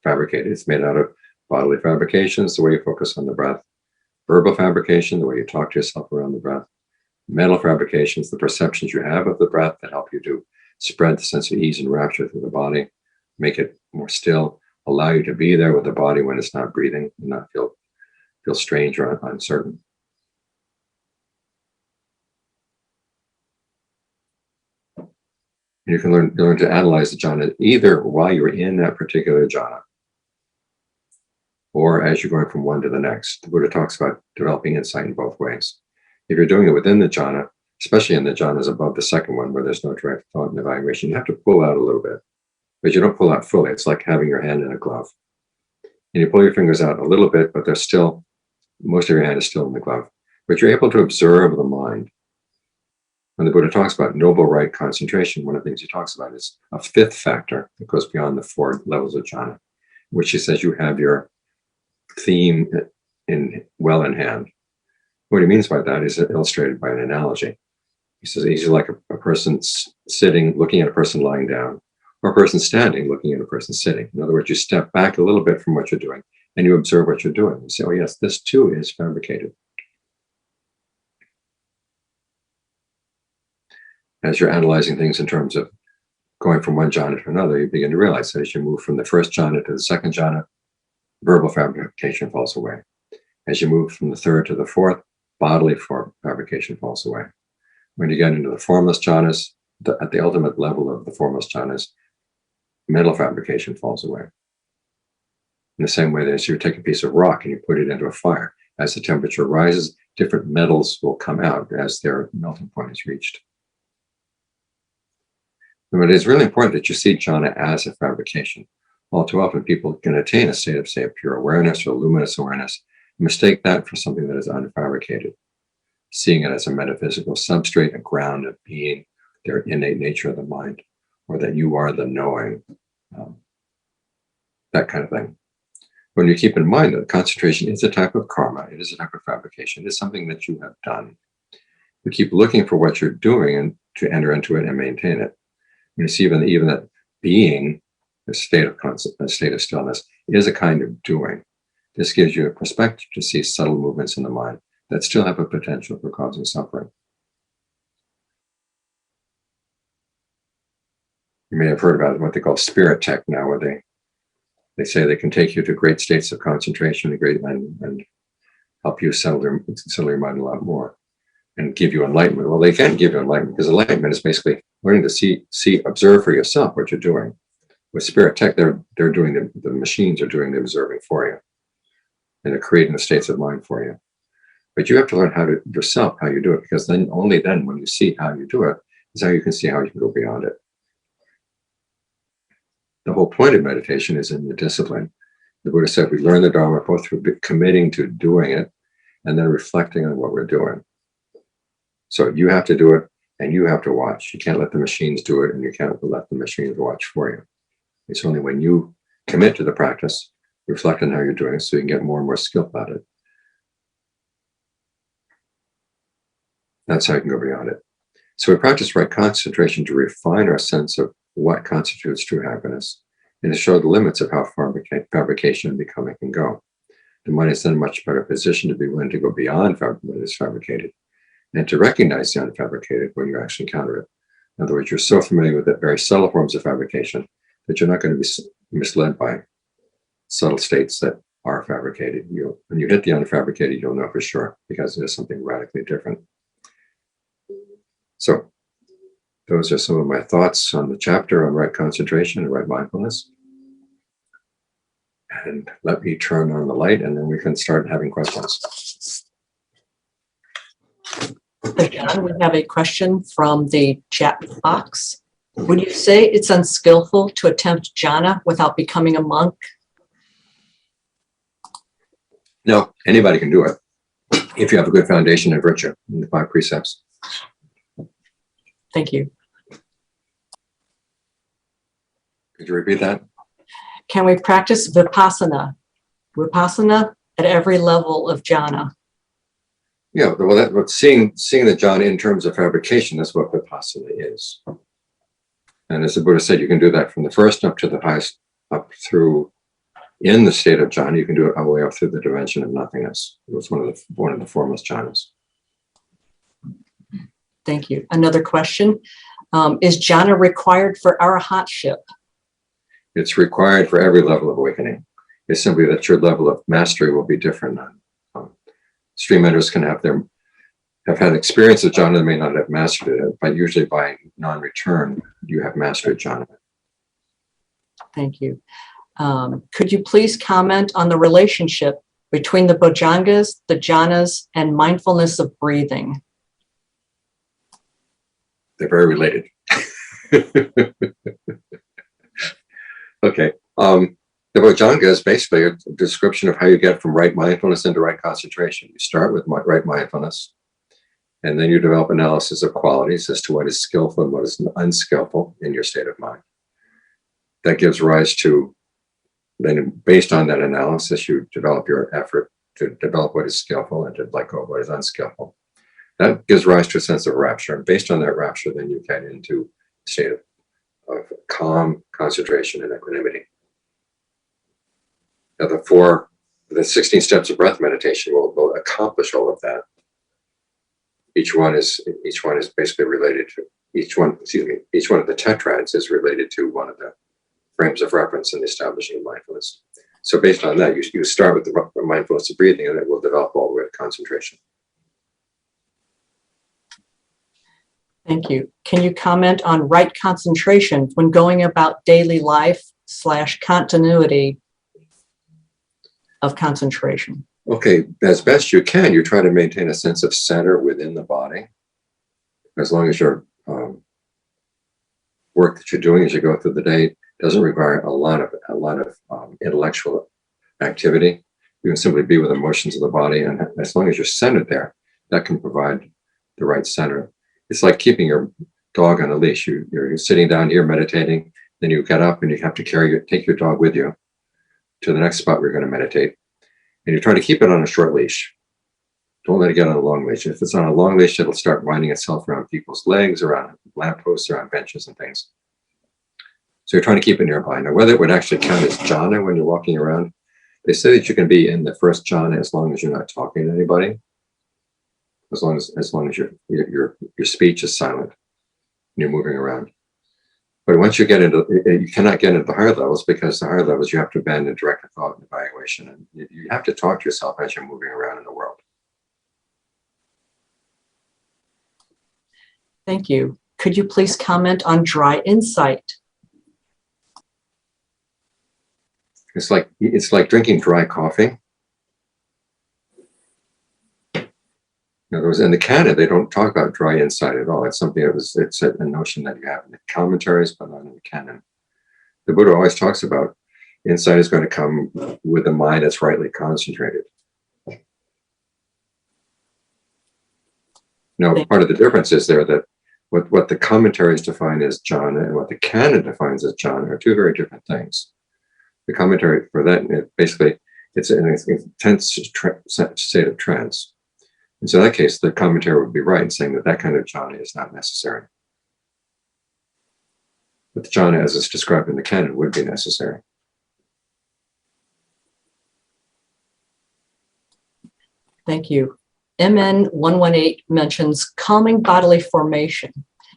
fabricated. It's made out of bodily fabrications, the way you focus on the breath. Verbal fabrication, the way you talk to yourself around the breath. Mental fabrications, the perceptions you have of the breath that help you to spread the sense of ease and rapture through the body, make it more still, allow you to be there with the body when it's not breathing and not feel strange or uncertain. And you can learn to analyze the jhana either while you're in that particular jhana or as you're going from one to the next. The Buddha talks about developing insight in both ways. If you're doing it within the jhana, especially in the jhanas above the second one where there's no direct thought and evaluation, you have to pull out a little bit, but you don't pull out fully. It's like having your hand in a glove. And you pull your fingers out a little bit, but most of your hand is still in the glove. But you're able to observe the mind. When the Buddha talks about noble right concentration, one of the things he talks about is a fifth factor that goes beyond the four levels of jhana, which he says you have your theme well in hand. What he means by that is illustrated by an analogy. He says it's easy like a person sitting, looking at a person lying down, or a person standing, looking at a person sitting. In other words, you step back a little bit from what you're doing, and you observe what you're doing. You say, oh yes, this too is fabricated. As you're analyzing things in terms of going from one jhana to another, you begin to realize that as you move from the first jhana to the second jhana, verbal fabrication falls away. As you move from the third to the fourth, bodily fabrication falls away. When you get into the formless jhanas, at the ultimate level of the formless jhanas, mental fabrication falls away. In the same way that as you take a piece of rock and you put it into a fire, as the temperature rises, different metals will come out as their melting point is reached. But it is really important that you see jhana as a fabrication. All too often, people can attain a state of, say, a pure awareness or luminous awareness, and mistake that for something that is unfabricated, seeing it as a metaphysical substrate, a ground of being, their innate nature of the mind, or that you are the knowing, that kind of thing. When you keep in mind that concentration is a type of karma, it is a type of fabrication, it is something that you have done. You keep looking for what you're doing and to enter into it and maintain it. You see even that being a state of stillness, is a kind of doing. This gives you a perspective to see subtle movements in the mind that still have a potential for causing suffering. You may have heard about what they call spirit tech now, where they say they can take you to great states of concentration and help you settle your mind a lot more and give you enlightenment. Well, they can't give you enlightenment because enlightenment is basically learning to observe for yourself what you're doing. With spirit tech, they're doing the machines are doing the observing for you, and they're creating the states of mind for you. But you have to learn how you do it, because only then when you see how you do it is how you can see how you can go beyond it. The whole point of meditation is in the discipline. The Buddha said we learn the Dharma both through committing to doing it and then reflecting on what we're doing. So you have to do it and you have to watch. You can't let the machines do it and you can't let the machines watch for you. It's only when you commit to the practice, reflect on how you're doing it so you can get more and more skillful at it. That's how you can go beyond it. So we practice right concentration to refine our sense of what constitutes true happiness and to show the limits of how far fabrication and becoming can go. The mind is then in a much better position to be willing to go beyond what is fabricated and to recognize the unfabricated when you actually encounter it. In other words, you're so familiar with the very subtle forms of fabrication that you're not going to be misled by subtle states that are fabricated. When you hit the unfabricated, you'll know for sure because it is something radically different. So those are some of my thoughts on the chapter on right concentration and right mindfulness. And let me turn on the light and then we can start having questions. John, we have a question from the chat box. Would you say it's unskillful to attempt jhana without becoming a monk? No, anybody can do it if you have a good foundation of virtue in the 5 precepts. Thank you. Could you repeat that? Can we practice vipassana at every level of jhana? Yeah, well, but seeing the jhana in terms of fabrication, that's what vipassana is. And as the Buddha said, you can do that from the first up to the highest, up through in the state of jhana. You can do it all the way up through the dimension of nothingness. It was one of the foremost jhanas. Thank you. Another question. Is jhana required for arahatship? It's required for every level of awakening. It's simply that your level of mastery will be different. Stream enters can have had experience of jhana, may not have mastered it, but usually by non-return, you have mastered jhana. Thank you. Could you please comment on the relationship between the bojjhangas, the jhanas, and mindfulness of breathing? They're very related. Okay. The bojjhanga is basically a description of how you get from right mindfulness into right concentration. You start with right mindfulness, and then you develop analysis of qualities as to what is skillful and what is unskillful in your state of mind. That gives rise to, then based on that analysis, you develop your effort to develop what is skillful and to let go of what is unskillful. That gives rise to a sense of rapture. And based on that rapture, then you get into a state of calm, concentration, and equanimity. Now, the 16 steps of breath meditation will accomplish all of that. Each one is basically related to each one of the tetrads is related to one of the frames of reference in the establishing of mindfulness. So based on that, you start with the mindfulness of breathing, and it will develop all the way to concentration. Thank you. Can you comment on right concentration when going about daily life / continuity of concentration? Okay, as best you can, you try to maintain a sense of center within the body. As long as your work that you're doing as you go through the day doesn't require a lot of intellectual activity. You can simply be with emotions of the body, and as long as you're centered there, that can provide the right center. It's like keeping your dog on a leash. You're sitting down here meditating, then you get up and you have to take your dog with you to the next spot where you're going to meditate. And you try to keep it on a short leash. Don't let it get on a long leash. If it's on a long leash, it'll start winding itself around people's legs, around lampposts, around benches and things. So you're trying to keep it nearby. Now, whether it would actually count as jhana when you're walking around, they say that you can be in the first jhana as long as you're not talking to anybody, as long as your speech is silent and you're moving around. But once you get into, you cannot get into the higher levels, because the higher levels you have to abandon direct thought and evaluation, and you have to talk to yourself as you're moving around in the world. Thank you. Could you please comment on dry insight? It's like drinking dry coffee. In other words, in the canon, they don't talk about dry insight at all. It's something it's a notion that you have in the commentaries, but not in the canon. The Buddha always talks about insight is going to come with a mind that's rightly concentrated. Now, part of the difference is there that what the commentaries define as jhana and what the canon defines as jhana are two very different things. The commentary for that, it's an intense state of trance. And so in that case, the commentary would be right in saying that kind of jhana is not necessary. But the jhana, as it's described in the canon, would be necessary. Thank you. MN 118 mentions calming bodily formation.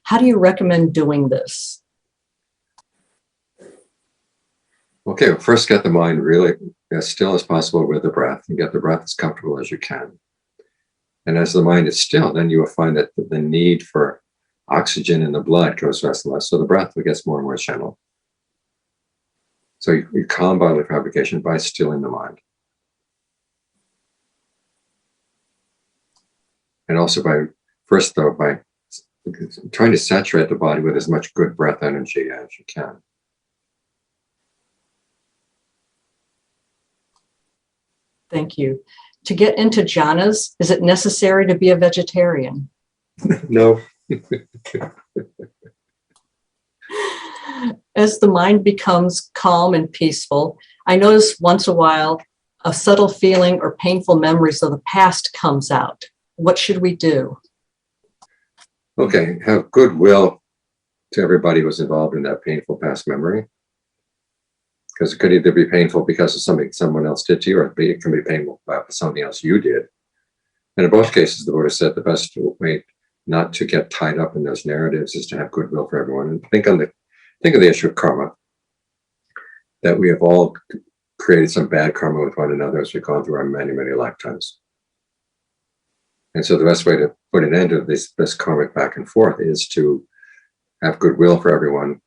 How do you recommend doing this? Okay, first get the mind really as still as possible with the breath, and get the breath as comfortable as you can. And as the mind is still, then you will find that the need for oxygen in the blood goes less and less. So the breath gets more and more channeled. So you calm bodily fabrication by stilling the mind. And also by trying to saturate the body with as much good breath energy as you can. Thank you. To get into jhanas, is it necessary to be a vegetarian? No. As the mind becomes calm and peaceful, I notice once in a while a subtle feeling or painful memories of the past comes out. What should we do? Okay, have goodwill to everybody who's involved in that painful past memory. Because it could either be painful because of something someone else did to you, or it can be painful for something else you did. And in both cases, the Buddha said the best way not to get tied up in those narratives is to have goodwill for everyone. And think of the issue of karma, that we have all created some bad karma with one another as we've gone through our many, many lifetimes. And so the best way to put an end to this karmic back and forth is to have goodwill for everyone,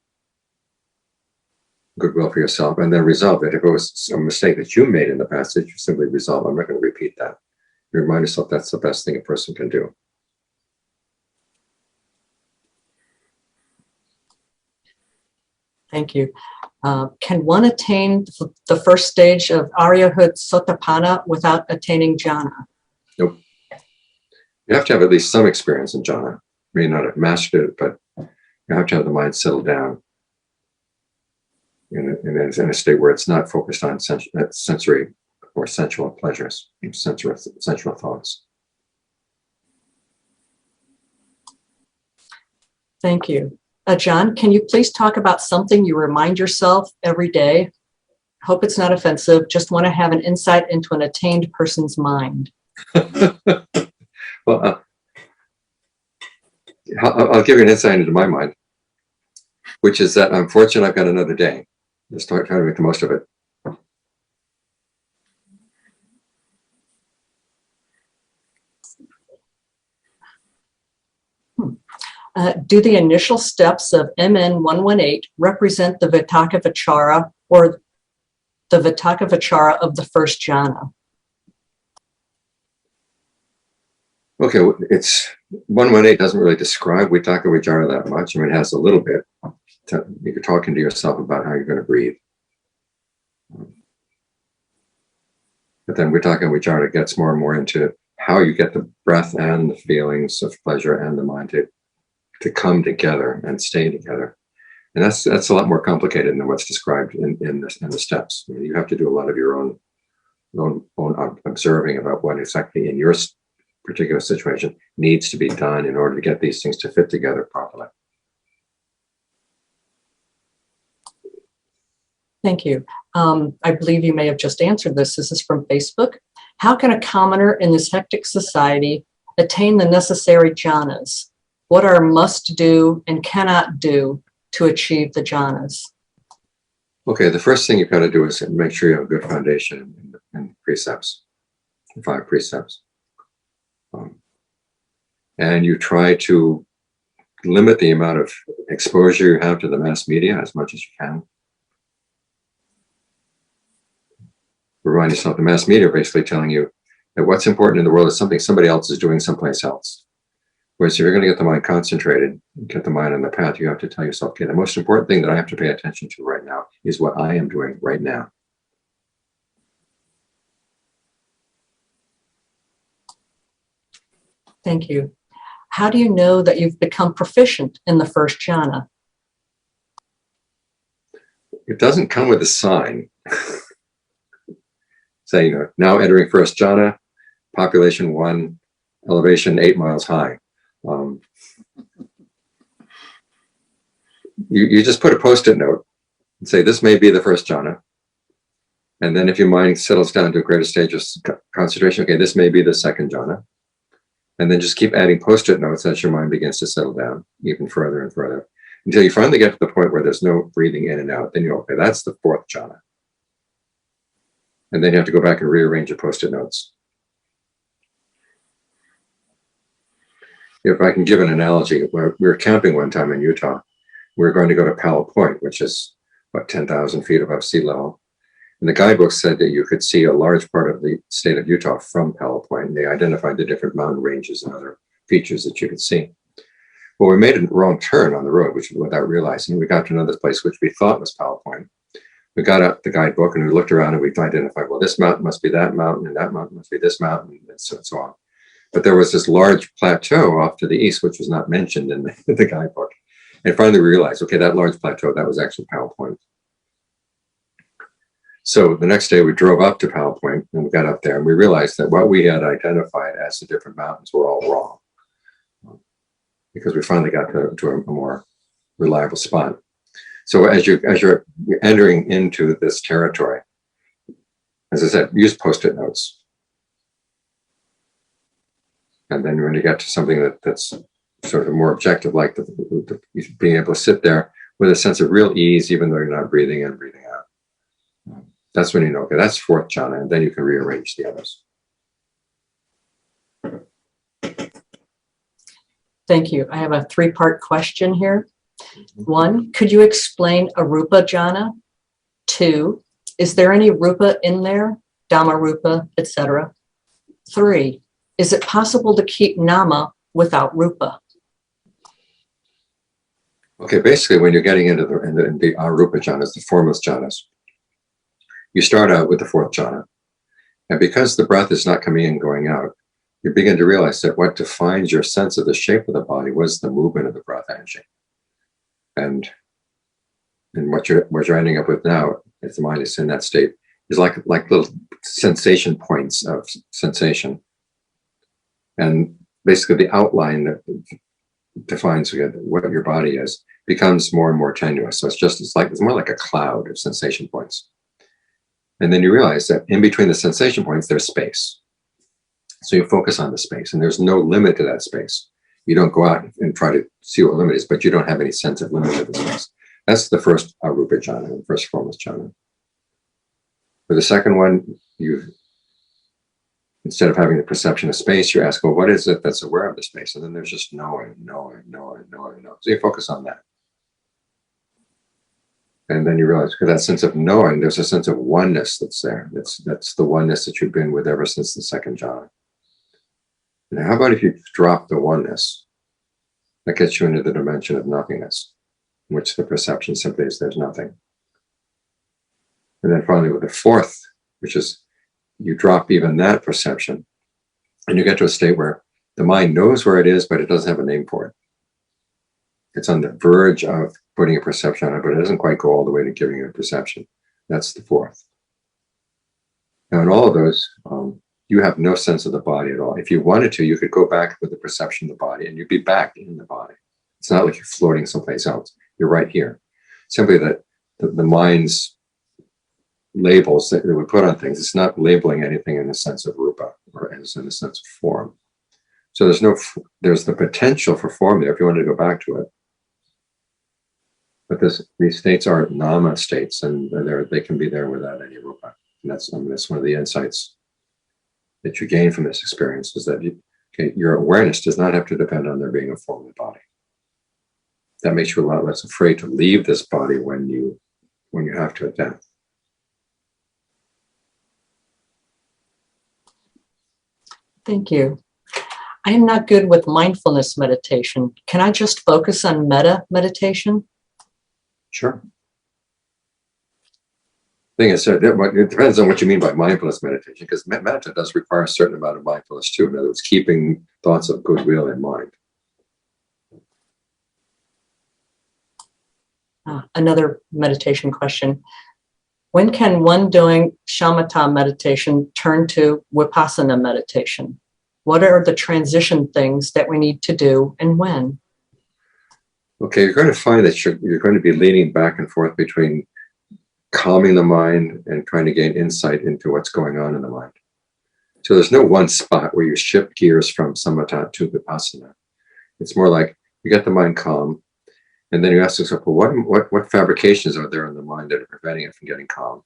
goodwill for yourself, and then resolve it. If it was a mistake that you made in the past, that you simply resolve, I'm not going to repeat that. You remind yourself that's the best thing a person can do. Thank you. Can one attain the first stage of Aryahood Sotapanna without attaining jhana? Nope. You have to have at least some experience in jhana. You may not have mastered it, but you have to have the mind settle down in a state where it's not focused on sensory or sensual pleasures, sensual thoughts. Thank you. John, can you please talk about something you remind yourself every day? Hope it's not offensive. Just want to have an insight into an attained person's mind. Well, I'll give you an insight into my mind, which is that I'm fortunate I've got another day. Let's try to make the most of it. Do the initial steps of MN 118 represent the Vitakka Vichara or the Vitakka Vichara of the first jhana? Okay, it's 118 doesn't really describe Vitakka Vichara that much. I mean, it has a little bit. You're talking to yourself about how you're going to breathe. But then Vitakka Vichara gets more and more into how you get the breath and the feelings of pleasure and the mind to come together and stay together. And that's a lot more complicated than what's described in the steps. I mean, you have to do a lot of your own observing about what exactly in your particular situation needs to be done in order to get these things to fit together properly. Thank you. I believe you may have just answered this. This is from Facebook. How can a commoner in this hectic society attain the necessary jhanas? What are must do and cannot do to achieve the jhanas? Okay, the first thing you've got to do is make sure you have a good foundation in precepts, 5 precepts. And you try to limit the amount of exposure you have to the mass media as much as you can. Remind yourself, the mass media are basically telling you that what's important in the world is something somebody else is doing someplace else. Whereas if you're going to get the mind concentrated, get the mind on the path, you have to tell yourself, okay, the most important thing that I have to pay attention to right now is what I am doing right now. Thank you. How do you know that you've become proficient in the first jhana? It doesn't come with a sign. Say, now entering first jhana, population 1, elevation 8 miles high. You just put a post-it note and say, this may be the first jhana. And then if your mind settles down to a greater stage of concentration, okay, this may be the second jhana. And then just keep adding post-it notes as your mind begins to settle down even further and further until you finally get to the point where there's no breathing in and out. Then you go, okay, that's the 4th jhana. And then you have to go back and rearrange your post-it notes. If I can give an analogy, we were camping one time in Utah. We were going to go to Powell Point, which is, 10,000 feet above sea level. And the guidebook said that you could see a large part of the state of Utah from Powell Point. And they identified the different mountain ranges and other features that you could see. Well, we made a wrong turn on the road, which without realizing, we got to another place which we thought was Powell Point. We got out the guidebook and we looked around and we identified, well, this mountain must be that mountain and that mountain must be this mountain and so on. But there was this large plateau off to the east, which was not mentioned in the guidebook. And finally we realized, okay, that large plateau, that was actually Powell Point. So the next day we drove up to Powell Point and we got up there and we realized that what we had identified as the different mountains were all wrong. Because we finally got to a more reliable spot. So as you're entering into this territory, as I said, use post-it notes. And then when you get to something that's sort of more objective, like being able to sit there with a sense of real ease, even though you're not breathing in, breathing out. That's when you know, okay, that's 4th jhana, and then you can rearrange the others. Thank you. I have a 3-part question here. 1, could you explain arupa jhana? 2, is there any rupa in there? Dhamma rupa, etc. 3, is it possible to keep nama without rupa? Okay, basically when you're getting into the arupa jhanas, the formless jhanas, you start out with the 4th jhana. And because the breath is not coming in and going out, you begin to realize that what defines your sense of the shape of the body was the movement of the breath energy. And what you're ending up with now, if the mind is in that state, is like little sensation points of sensation. And basically the outline that defines what your body is becomes more and more tenuous. So it's more like a cloud of sensation points. And then you realize that in between the sensation points, there's space. So you focus on the space, and there's no limit to that space. You don't go out and try to see what limit is, but you don't have any sense of limit to the space. That's the first arupa jhana, the first formless jhana. For the second one, instead of having the perception of space, you ask, well, what is it that's aware of the space? And then there's just knowing. So you focus on that. And then you realize, because that sense of knowing, there's a sense of oneness that's there. That's the oneness that you've been with ever since the 2nd jhana. And how about if you drop the oneness? That gets you into the dimension of nothingness, in which the perception simply is there's nothing. And then finally with the 4th, which is you drop even that perception, and you get to a state where the mind knows where it is, but it doesn't have a name for it. It's on the verge of putting a perception on it, but it doesn't quite go all the way to giving you a perception. That's the 4th. Now, in all of those, you have no sense of the body at all. If you wanted to, you could go back with the perception of the body, and you'd be back in the body. It's not like you're floating someplace else. You're right here. Simply that the mind's labels that we put on things. It's not labeling anything in the sense of rupa or in the sense of form. So there's the potential for form there if you wanted to go back to it. But these states are nama states, and they can be there without any rupa. And that's one of the insights that you gain from this experience, is that your awareness does not have to depend on there being a form of the body. That makes you a lot less afraid to leave this body when you have to at death. Thank you. I am not good with mindfulness meditation. Can I just focus on metta meditation? Sure. Thing is, it depends on what you mean by mindfulness meditation, because metta does require a certain amount of mindfulness too. In other words, keeping thoughts of goodwill in mind. Another meditation question. When can one doing shamatha meditation turn to vipassana meditation? What are the transition things that we need to do, and when? Okay, you're going to find that you're going to be leaning back and forth between calming the mind and trying to gain insight into what's going on in the mind. So there's no one spot where you shift gears from samatha to vipassana. It's more like you get the mind calm, and then you ask yourself, well, what fabrications are there in the mind that are preventing it from getting calm?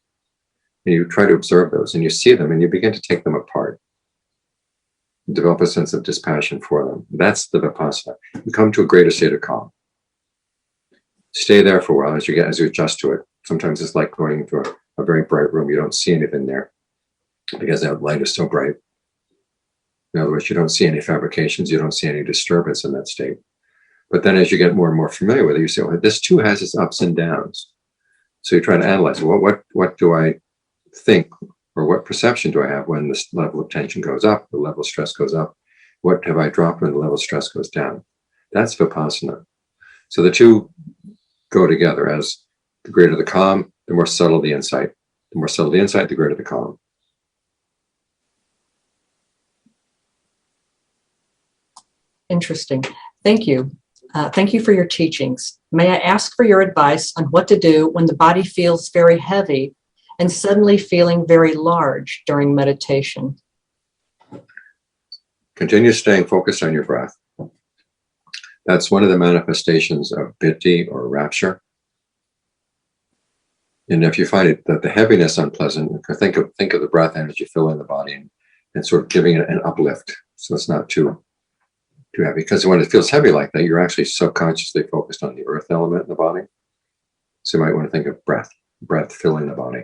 And you try to observe those, and you see them, and you begin to take them apart. Develop a sense of dispassion for them. That's the vipassana. You come to a greater state of calm. Stay there for a while as you adjust to it. Sometimes it's like going into a very bright room. You don't see anything there because that light is so bright. In other words, you don't see any fabrications. You don't see any disturbance in that state. But then as you get more and more familiar with it, you say, well, this too has its ups and downs. So you try to analyze, well, what do I think, or what perception do I have when this level of tension goes up, the level of stress goes up? What have I dropped when the level of stress goes down? That's vipassana. So the two go together. As the greater the calm, the more subtle the insight. The more subtle the insight, the greater the calm. Interesting. Thank you. Thank you for your teachings. May I ask for your advice on what to do when the body feels very heavy and suddenly feeling very large during meditation? Continue staying focused on your breath. That's one of the manifestations of piti or rapture. And if you find it that the heaviness unpleasant, think of the breath energy filling the body and sort of giving it an uplift, so it's not too heavy. Because when it feels heavy like that, you're actually subconsciously focused on the earth element in the body. So you might want to think of breath filling the body,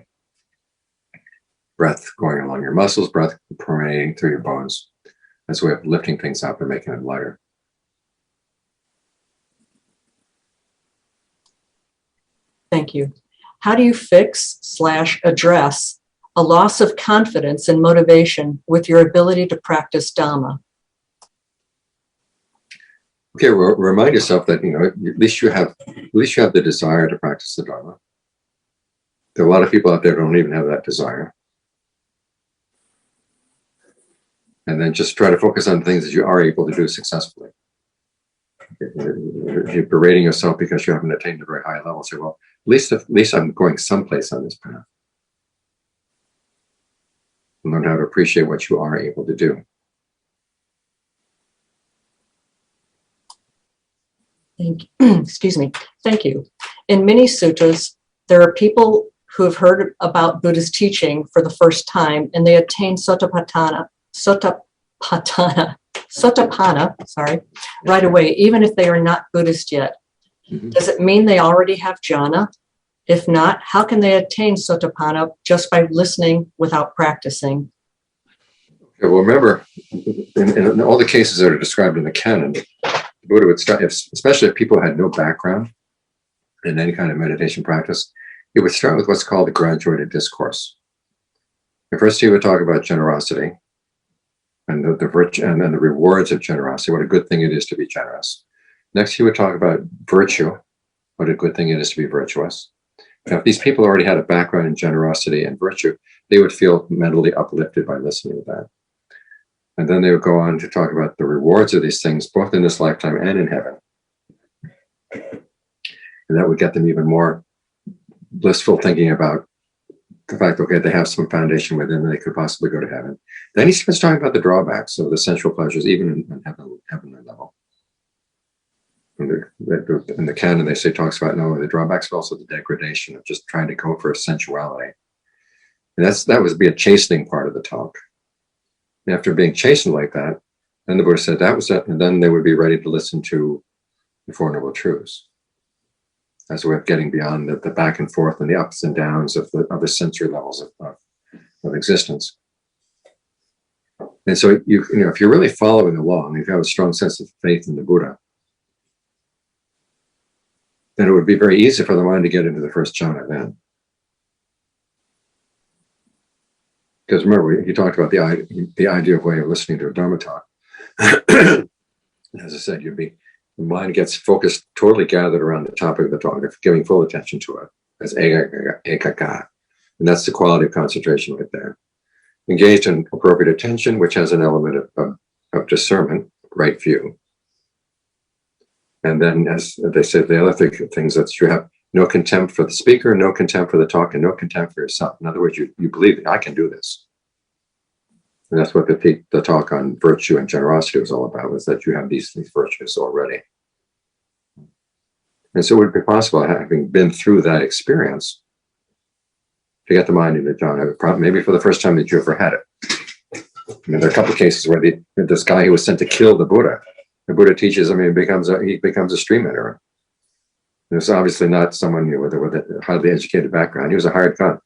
breath going along your muscles, breath permeating through your bones, as a way of lifting things up and making them lighter. Thank you. How do you fix/address a loss of confidence and motivation with your ability to practice Dharma? Okay, well, remind yourself that at least you have the desire to practice the Dharma. There are a lot of people out there who don't even have that desire. And then just try to focus on things that you are able to do successfully. If you're berating yourself because you haven't attained a very high level, say, well, at least I'm going someplace on this path. And learn how to appreciate what you are able to do. Thank you. Excuse me. Thank you. In many suttas, there are people who have heard about Buddha's teaching for the first time, and they attain sotapanna, right away, even if they are not Buddhist yet. Mm-hmm. Does it mean they already have jhana? If not, how can they attain sotapanna just by listening without practicing? Okay, well, remember, in all the cases that are described in the canon, the Buddha would start, especially if people had no background in any kind of meditation practice, he would start with what's called the graduated discourse. And first, he would talk about generosity and the virtue, and then the rewards of generosity, what a good thing it is to be generous. Next, he would talk about virtue, what a good thing it is to be virtuous. Now, if these people already had a background in generosity and virtue, they would feel mentally uplifted by listening to that. And then they would go on to talk about the rewards of these things, both in this lifetime and in heaven. And that would get them even more blissful thinking about the fact, okay, they have some foundation within them, they could possibly go to heaven. Then he starts talking about the drawbacks of the sensual pleasures, even in heavenly level. In the canon, they say talks about not only the drawbacks, but also the degradation of just trying to go for sensuality. And that would be a chastening part of the talk. And after being chastened like that, then the Buddha said that was it, and then they would be ready to listen to the Four Noble Truths as a way of getting beyond the back and forth and the ups and downs of the sensory levels of existence. And so you know, if you're really following along, if you have a strong sense of faith in the Buddha, then it would be very easy for the mind to get into the first jhana then. Because remember, he talked about the ideal way of listening to a Dharma talk. As I said, the mind gets focused, totally gathered around the topic of the talk, giving full attention to it as ekaka. And that's the quality of concentration right there. Engaged in appropriate attention, which has an element of discernment, right view. And then, as they say, the other things that you have no contempt for the speaker, no contempt for the talk, and no contempt for yourself. In other words, you believe that I can do this. And that's what the talk on virtue and generosity was all about, was that you have these virtues already. And so it would be possible, having been through that experience, to get the mind into jhana, maybe for the first time that you ever had it. I mean, there are a couple of cases where this guy who was sent to kill the Buddha teaches him, he becomes a stream eater. It was obviously not someone with a highly educated background. He was a hired gun.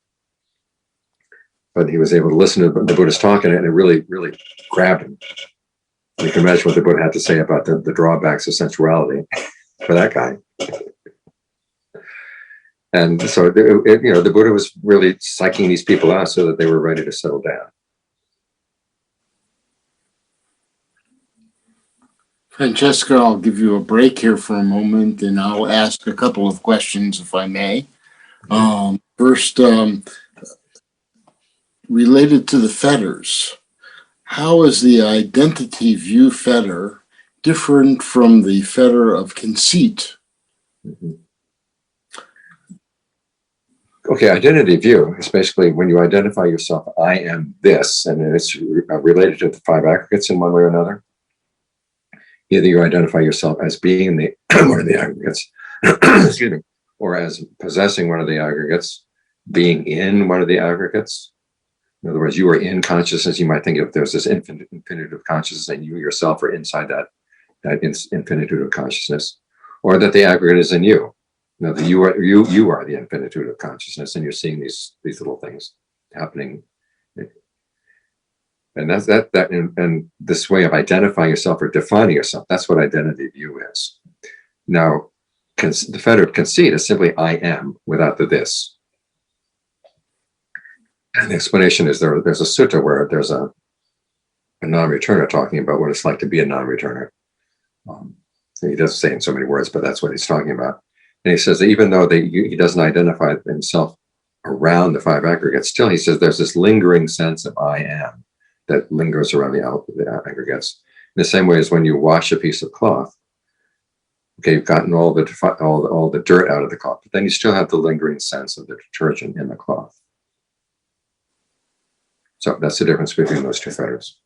But he was able to listen to the Buddha's talk, and it really, really grabbed him. You can imagine what the Buddha had to say about the drawbacks of sensuality for that guy. And so, the Buddha was really psyching these people out so that they were ready to settle down. Francesca, I'll give you a break here for a moment, and I'll ask a couple of questions, if I may. First, related to the fetters, how is the identity view fetter different from the fetter of conceit? Mm-hmm. Okay, identity view is basically when you identify yourself, I am this, and it's related to the five aggregates in one way or another. Either you identify yourself as being one of the aggregates, excuse me, or as possessing one of the aggregates, being in one of the aggregates. In other words, you are in consciousness. You might think if there's this infinitude of consciousness, and you yourself are inside that infinitude of consciousness, or that the aggregate is in you. You know, that you are the infinitude of consciousness, and you're seeing these little things happening. And that's that and this way of identifying yourself or defining yourself, that's what identity view is. Now, the fetter of conceit is simply I am without the this. And the explanation is there's a sutta where there's a non-returner talking about what it's like to be a non-returner. He doesn't say it in so many words, but that's what he's talking about. And he says that even though he doesn't identify himself around the five aggregates, still he says there's this lingering sense of I am that lingers around the aggregates. In the same way as when you wash a piece of cloth, okay, you've gotten all the dirt out of the cloth, but then you still have the lingering sense of the detergent in the cloth. So that's the difference between those two fetters.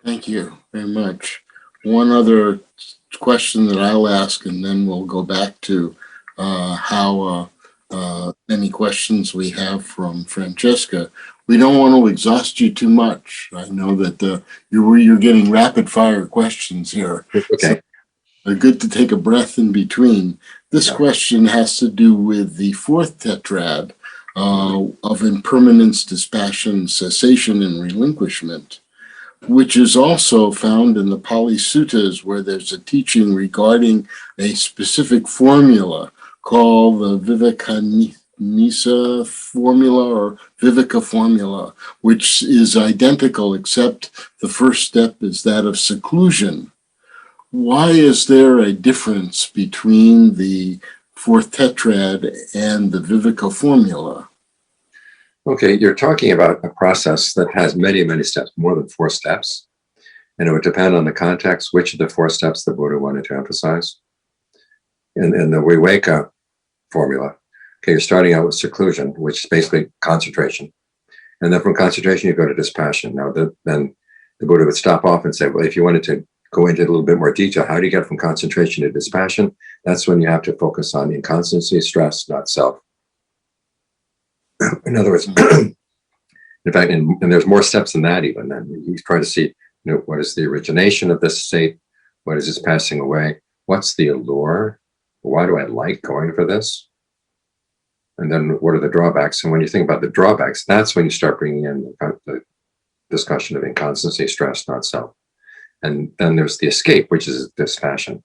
Thank you very much. One other question that I'll ask, and then we'll go back to how any questions we have from Francesca. We don't want to exhaust you too much. I know that you're getting rapid fire questions here. Okay. So good to take a breath in between. This question has to do with the fourth tetrad of impermanence, dispassion, cessation, and relinquishment, which is also found in the Pali Suttas, where there's a teaching regarding a specific formula called the Vivekanisa formula or Viveka formula, which is identical, except the first step is that of seclusion. Why is there a difference between the fourth tetrad and the Viveka formula? Okay, you're talking about a process that has many, many steps, more than 4 steps. And it would depend on the context, which of the 4 steps the Buddha wanted to emphasize. In the Viveka formula, Okay, you're starting out with seclusion, which is basically concentration. And then from concentration, you go to dispassion. Now, then the Buddha would stop off and say, well, if you wanted to go into a little bit more detail, how do you get from concentration to dispassion? That's when you have to focus on inconstancy, stress, not self. In other words, in fact, and there's more steps than that even. Then you try to see, what is the origination of this state? What is this passing away? What's the allure? Why do I like going for this? And then what are the drawbacks? And when you think about the drawbacks, that's when you start bringing in the discussion of inconstancy, stress, not self. And then there's the escape, which is dispassion.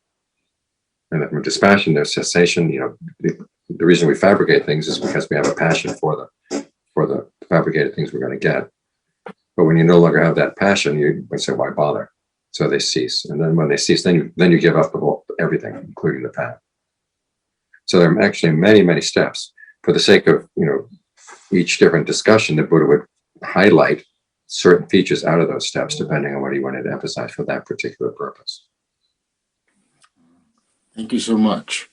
And then from dispassion, there's cessation. The reason we fabricate things is because we have a passion for the fabricated things we're going to get. But when you no longer have that passion, you say, why bother? So they cease. And then when they cease, then you give up everything, including the path. So there are actually many, many steps. For the sake of each different discussion, the Buddha would highlight certain features out of those steps, depending on what he wanted to emphasize for that particular purpose. Thank you so much.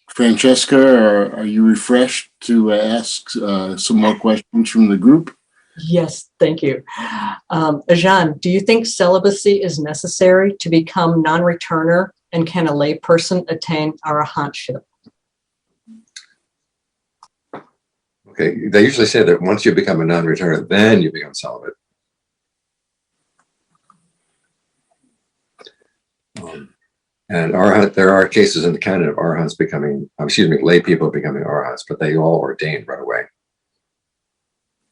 Francesca, are you refreshed to ask some more questions from the group? Yes, thank you. Ajahn, do you think celibacy is necessary to become non-returner, and can a layperson attain arahantship? Okay, they usually say that once you become a non-returner, then you become celibate. And arhat, there are cases in the canon of arhats lay people becoming arhats, but they all ordained right away.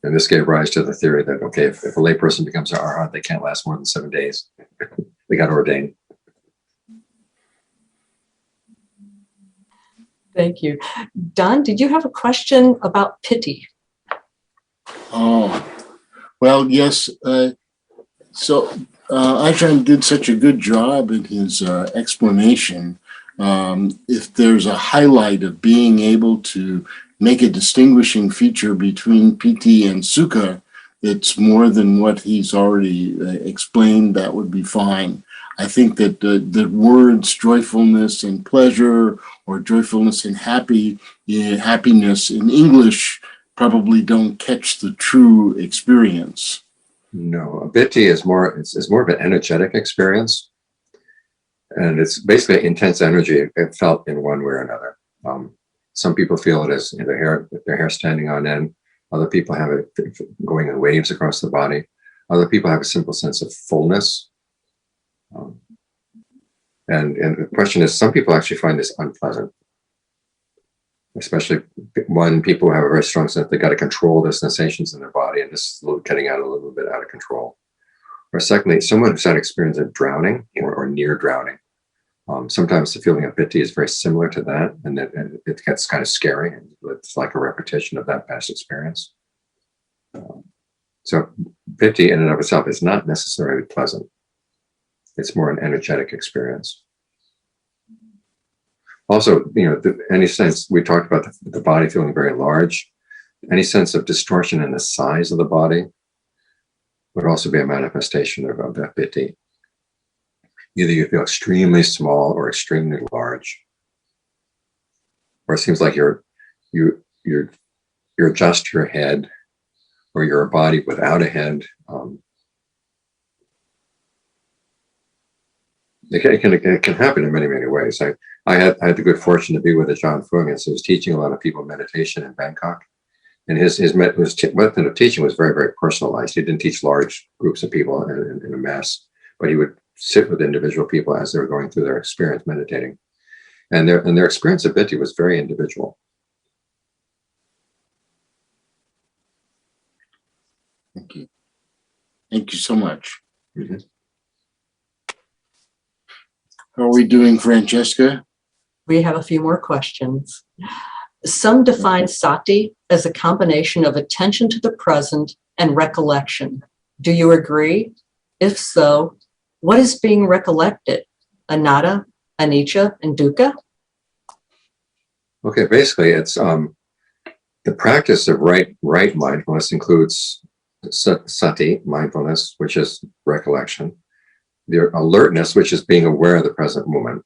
And this gave rise to the theory that, okay, if a layperson becomes an arhat, they can't last more than 7 days. They got ordained. Thank you. Don, did you have a question about pity? Oh, well, yes. Ajahn did such a good job in his explanation. If there's a highlight of being able to make a distinguishing feature between piti and sukha that's more than what he's already explained, that would be fine. I think that the words joyfulness and pleasure, or joyfulness and happiness in English probably don't catch the true experience. No, piti is more of an energetic experience. And it's basically intense energy felt in one way or another. Some people feel it as their hair standing on end. Other people have it going in waves across the body. Other people have a simple sense of fullness. And the question is, some people actually find this unpleasant, especially when people have a very strong sense they got to control their sensations in their body, and this is getting a little bit out of control. Or secondly, someone who's had experience of drowning or near drowning. Sometimes the feeling of piti is very similar to that, and it gets kind of scary. It's like a repetition of that past experience. So piti in and of itself is not necessarily pleasant. It's more an energetic experience. Also, any sense, we talked about the body feeling very large, any sense of distortion in the size of the body would also be a manifestation of that piti. Either you feel extremely small or extremely large, or it seems like you're just your head, or you're a body without a head. It can happen in many, many ways. I had the good fortune to be with Ajahn Fuang, and so he was teaching a lot of people meditation in Bangkok. And his method of teaching was very, very personalized. He didn't teach large groups of people in a mass, but he would sit with individual people as they were going through their experience meditating. And their experience of piti was very individual. Thank you. Thank you so much. Mm-hmm. How are we doing, Francesca? We have a few more questions. Some define sati as a combination of attention to the present and recollection. Do you agree? If so, what is being recollected? Anatta, anicca, and dukkha? Okay, basically, it's the practice of right mindfulness includes sati, mindfulness, which is recollection, the alertness, which is being aware of the present moment,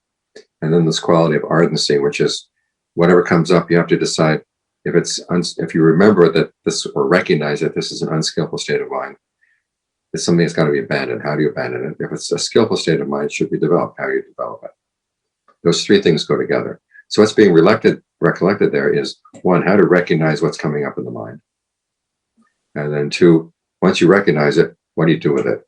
and then this quality of ardency, which is whatever comes up, you have to decide if you remember that this, or recognize that this is an unskillful state of mind, it's something that's got to be abandoned. How do you abandon it? If it's a skillful state of mind, it should be developed. How do you develop it? Those three things go together. So what's being recollected there is, one, how to recognize what's coming up in the mind. And then two, once you recognize it, what do you do with it?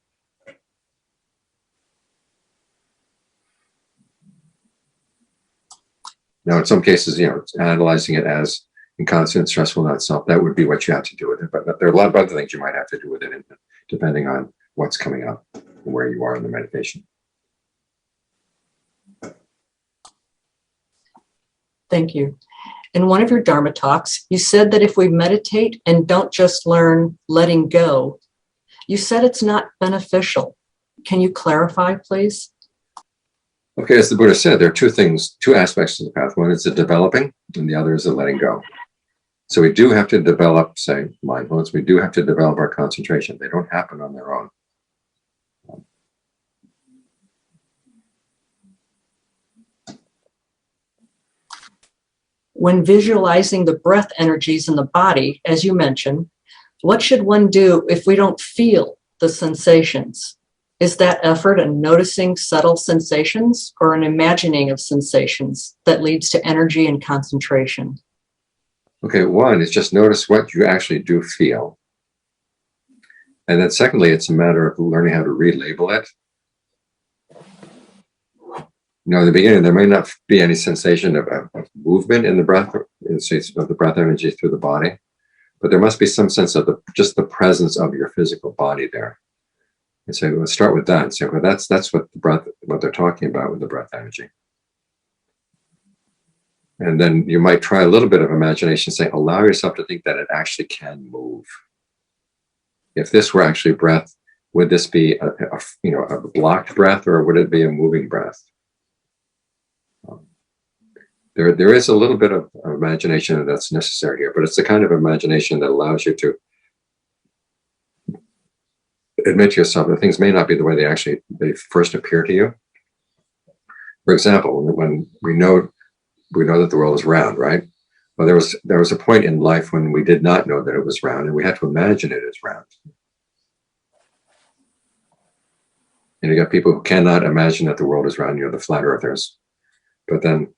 Now, in some cases, analyzing it as inconstant, stressful, not self, that would be what you have to do with it. But there are a lot of other things you might have to do with it, depending on what's coming up and where you are in the meditation. Thank you. In one of your Dharma talks, you said that if we meditate and don't just learn letting go, you said it's not beneficial. Can you clarify, please? Okay, as the Buddha said, there are two aspects to the path. One is the developing, and the other is the letting go. So we do have to develop, say, mindfulness. We do have to develop our concentration. They don't happen on their own. When visualizing the breath energies in the body, as you mentioned, what should one do if we don't feel the sensations? Is that effort in noticing subtle sensations or an imagining of sensations that leads to energy and concentration? Okay, one is just notice what you actually do feel. And then secondly, it's a matter of learning how to relabel it. In the beginning, there may not be any sensation of movement in the breath, of the breath energy through the body, but there must be some sense of just the presence of your physical body there. And so let's start with that. So that's what they're talking about with the breath energy. And then you might try a little bit of imagination, say, allow yourself to think that it actually can move. If this were actually breath, would this be a blocked breath, or would it be a moving breath? There is a little bit of imagination that's necessary here, but it's the kind of imagination that allows you to admit to yourself that things may not be the way they first appear to you. For example, when we know that the world is round, right? Well, there was a point in life when we did not know that it was round, and we had to imagine it as round. And you got people who cannot imagine that the world is round, the flat earthers. But then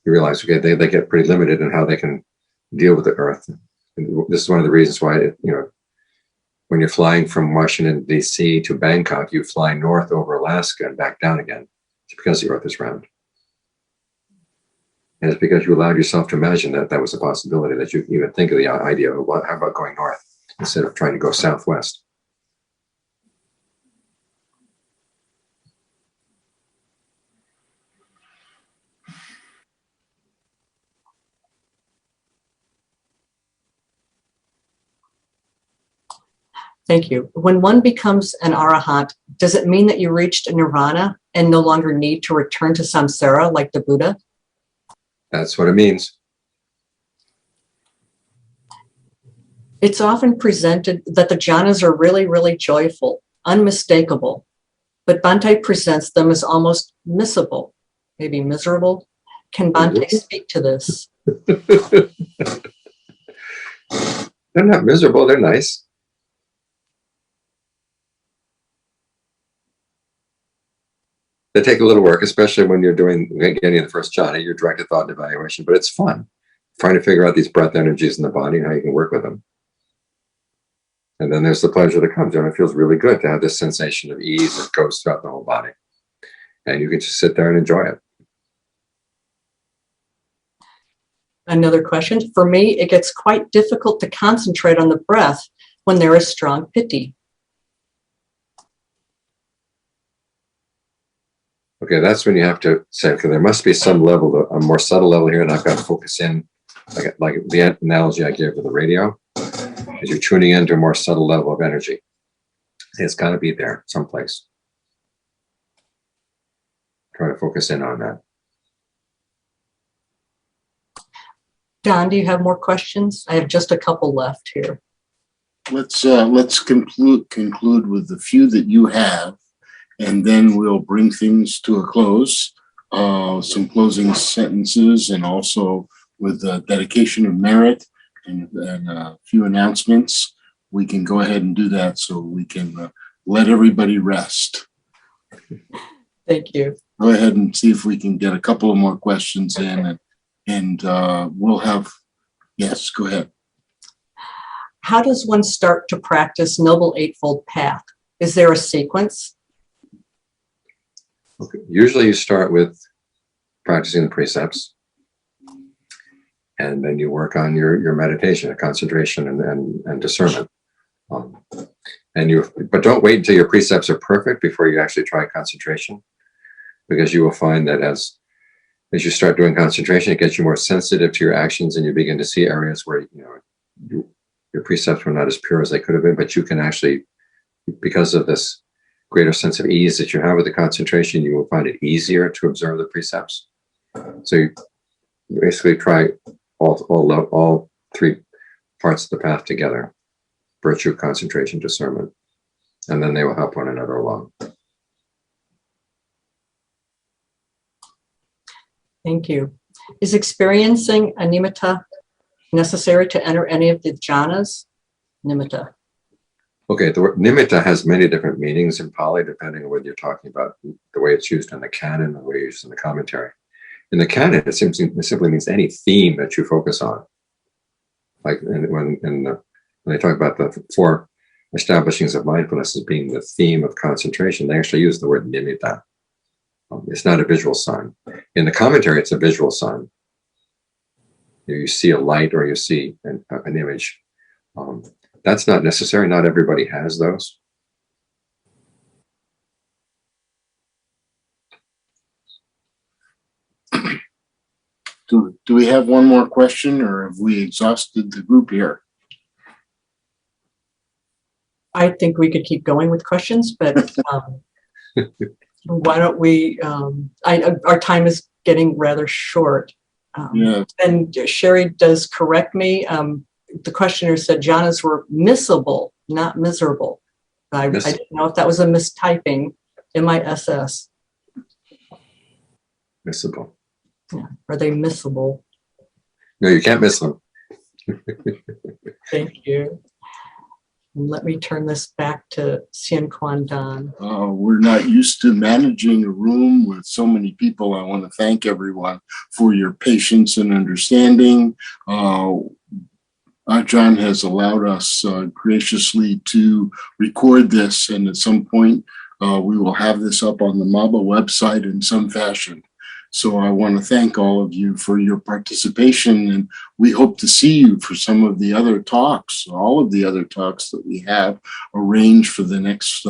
you realize, okay, they get pretty limited in how they can deal with the earth. And this is one of the reasons why, when you're flying from Washington, D.C. to Bangkok, you fly north over Alaska and back down again. It's because the earth is round. And it's because you allowed yourself to imagine that was a possibility, that you even think of the idea of, how about going north instead of trying to go southwest. Thank you. When one becomes an arahant, does it mean that you reached nirvana and no longer need to return to samsara like the Buddha? That's what it means. It's often presented that the jhanas are really, really joyful, unmistakable, but Bhante presents them as almost missable, maybe miserable. Can Bhante speak to this? They're not miserable, they're nice. They take a little work, especially when you're getting the first jhana, your directed thought and evaluation, but it's fun trying to figure out these breath energies in the body and how you can work with them. And then there's the pleasure that comes, and it feels really good to have this sensation of ease that goes throughout the whole body. And you can just sit there and enjoy it. Another question. For me, it gets quite difficult to concentrate on the breath when there is strong piti. Okay, that's when you have to say, okay, there must be some level, a more subtle level here, and I've got to focus in, like the analogy I gave with the radio, is you're tuning into a more subtle level of energy. It's got to be there someplace. Try to focus in on that. Don, do you have more questions? I have just a couple left here. Let's conclude with the few that you have, and then we'll bring things to a close. Some closing sentences, and also with dedication of merit and a few announcements, we can go ahead and do that so we can let everybody rest. Thank you. Go ahead and see if we can get a couple of more questions in, and we'll have, yes, go ahead. How does one start to practice Noble Eightfold Path? Is there a sequence? Okay. Usually you start with practicing the precepts, and then you work on your meditation, concentration, and discernment. But don't wait until your precepts are perfect before you actually try concentration, because you will find that as you start doing concentration, it gets you more sensitive to your actions, and you begin to see areas where your precepts were not as pure as they could have been. But you can actually, because of this greater sense of ease that you have with the concentration, you will find it easier to observe the precepts. So you basically try all three parts of the path together: virtue, concentration, discernment, and then they will help one another along. Thank you. Is experiencing a nimitta necessary to enter any of the jhanas? Nimitta. Okay, the word nimitta has many different meanings in Pali, depending on whether you're talking about the way it's used in the canon or the way it's used in the commentary. In the canon, it simply means any theme that you focus on. Like when they talk about the four establishings of mindfulness as being the theme of concentration, they actually use the word nimitta. It's not a visual sign. In the commentary, it's a visual sign. You see a light or you see an image. That's not necessary. Not everybody has those. Do we have one more question, or have we exhausted the group here? I think we could keep going with questions, but why don't we, our time is getting rather short. Yeah. And Sherry does correct me. The questioner said jhanas were missable, not miserable. I didn't know if that was a mistyping. MISS. Missable. Yeah. Are they missable? No, you can't miss them. Thank you. Let me turn this back to Sien Quan Dan. We're not used to managing a room with so many people. I want to thank everyone for your patience and understanding. Ajahn has allowed us graciously to record this, and at some point we will have this up on the MABA website in some fashion. So I want to thank all of you for your participation, and we hope to see you for some of the other talks, all of the other talks that we have arranged for the next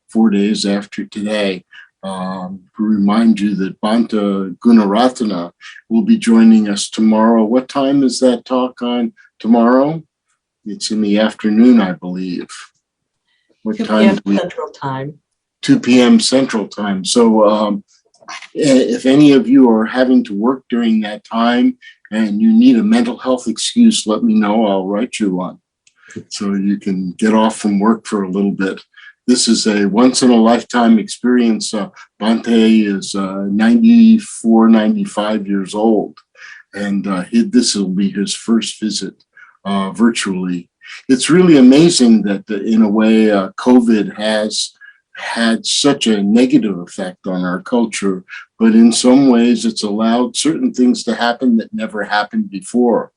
4 days after today. To remind you that Bhante Gunaratana will be joining us tomorrow. What time is that talk on tomorrow? It's in the afternoon, I believe. What 2 time? p.m. Central Time. 2 p.m. Central Time. So if any of you are having to work during that time and you need a mental health excuse, let me know. I'll write you one so you can get off from work for a little bit. This is a once-in-a-lifetime experience. Bhante is 94, 95 years old, and this will be his first visit virtually. It's really amazing that, in a way, COVID has had such a negative effect on our culture, but in some ways it's allowed certain things to happen that never happened before.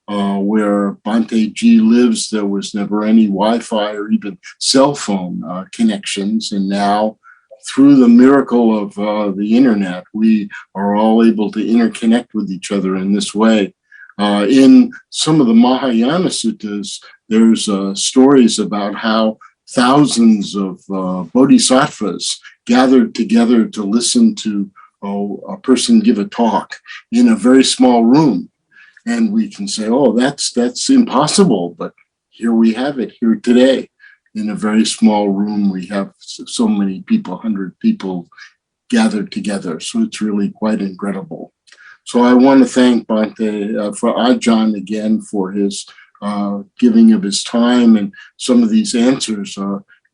Where Bhante G lives, there was never any Wi-Fi or even cell phone connections, and now through the miracle of the internet, we are all able to interconnect with each other in this way. In some of the Mahayana suttas, there's stories about how thousands of bodhisattvas gathered together to listen to a person give a talk in a very small room. And we can say, oh, that's impossible. But here we have it here today in a very small room. We have so many people, 100 people gathered together. So it's really quite incredible. So I want to thank Bhante for Ajahn again for his giving of his time and some of these answers.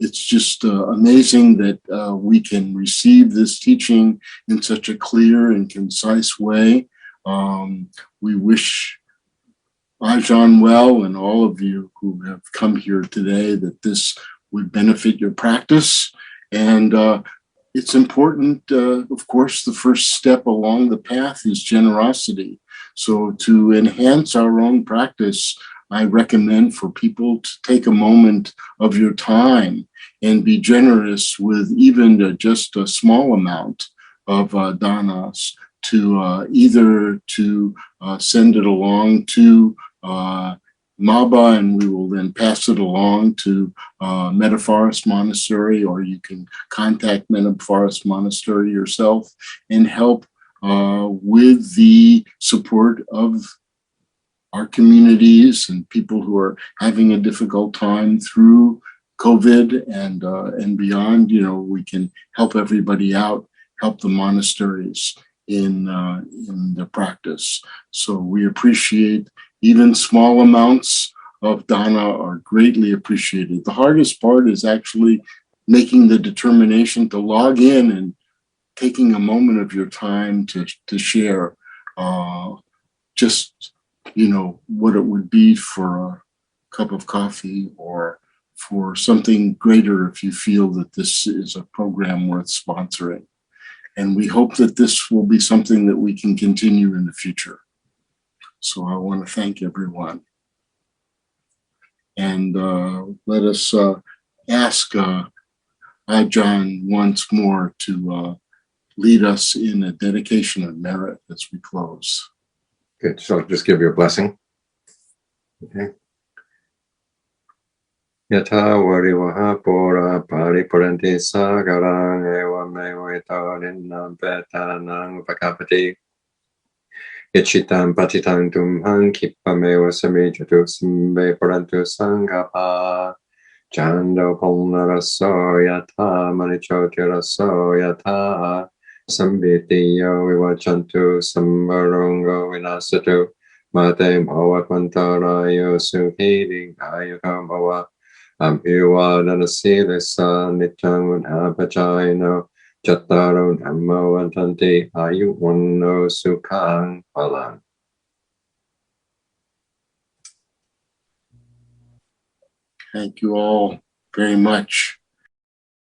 It's just amazing that we can receive this teaching in such a clear and concise way. We wish Ajahn well and all of you who have come here today that this would benefit your practice. And it's important, of course, the first step along the path is generosity. So to enhance our own practice, I recommend for people to take a moment of your time and be generous with even just a small amount of danas to either to send it along to MABA, and we will then pass it along to Meta Forest Monastery, or you can contact Meta Forest Monastery yourself and help with the support of our communities and people who are having a difficult time through COVID and beyond. You know, we can help everybody out, help the monasteries in the practice. So we appreciate even small amounts of dana are greatly appreciated. The hardest part is actually making the determination to log in and taking a moment of your time to share just, you know, what it would be for a cup of coffee or for something greater if you feel that this is a program worth sponsoring. And we hope that this will be something that we can continue in the future. So I want to thank everyone. And let us ask Ajahn once more to lead us in a dedication of merit as we close. Good. So I'll just give you a blessing. Okay. Yatha varivaha pura paripuranti sagarang evam mevita rinnam petanang upakapati Ichitam patitam tumhang kipameva samijatu simbe parantu sangapa Chando pulnaraso yatha manichotiraso yatha Sambitiyo vivachantu samvarungo vinasatu Mate bhavatmantarayo suhiri gayakam bhava Abhivadanasirasa nityang unapachayino Chattaro dhammo vantanti ayuvanno sukhang phalang. Thank you all very much.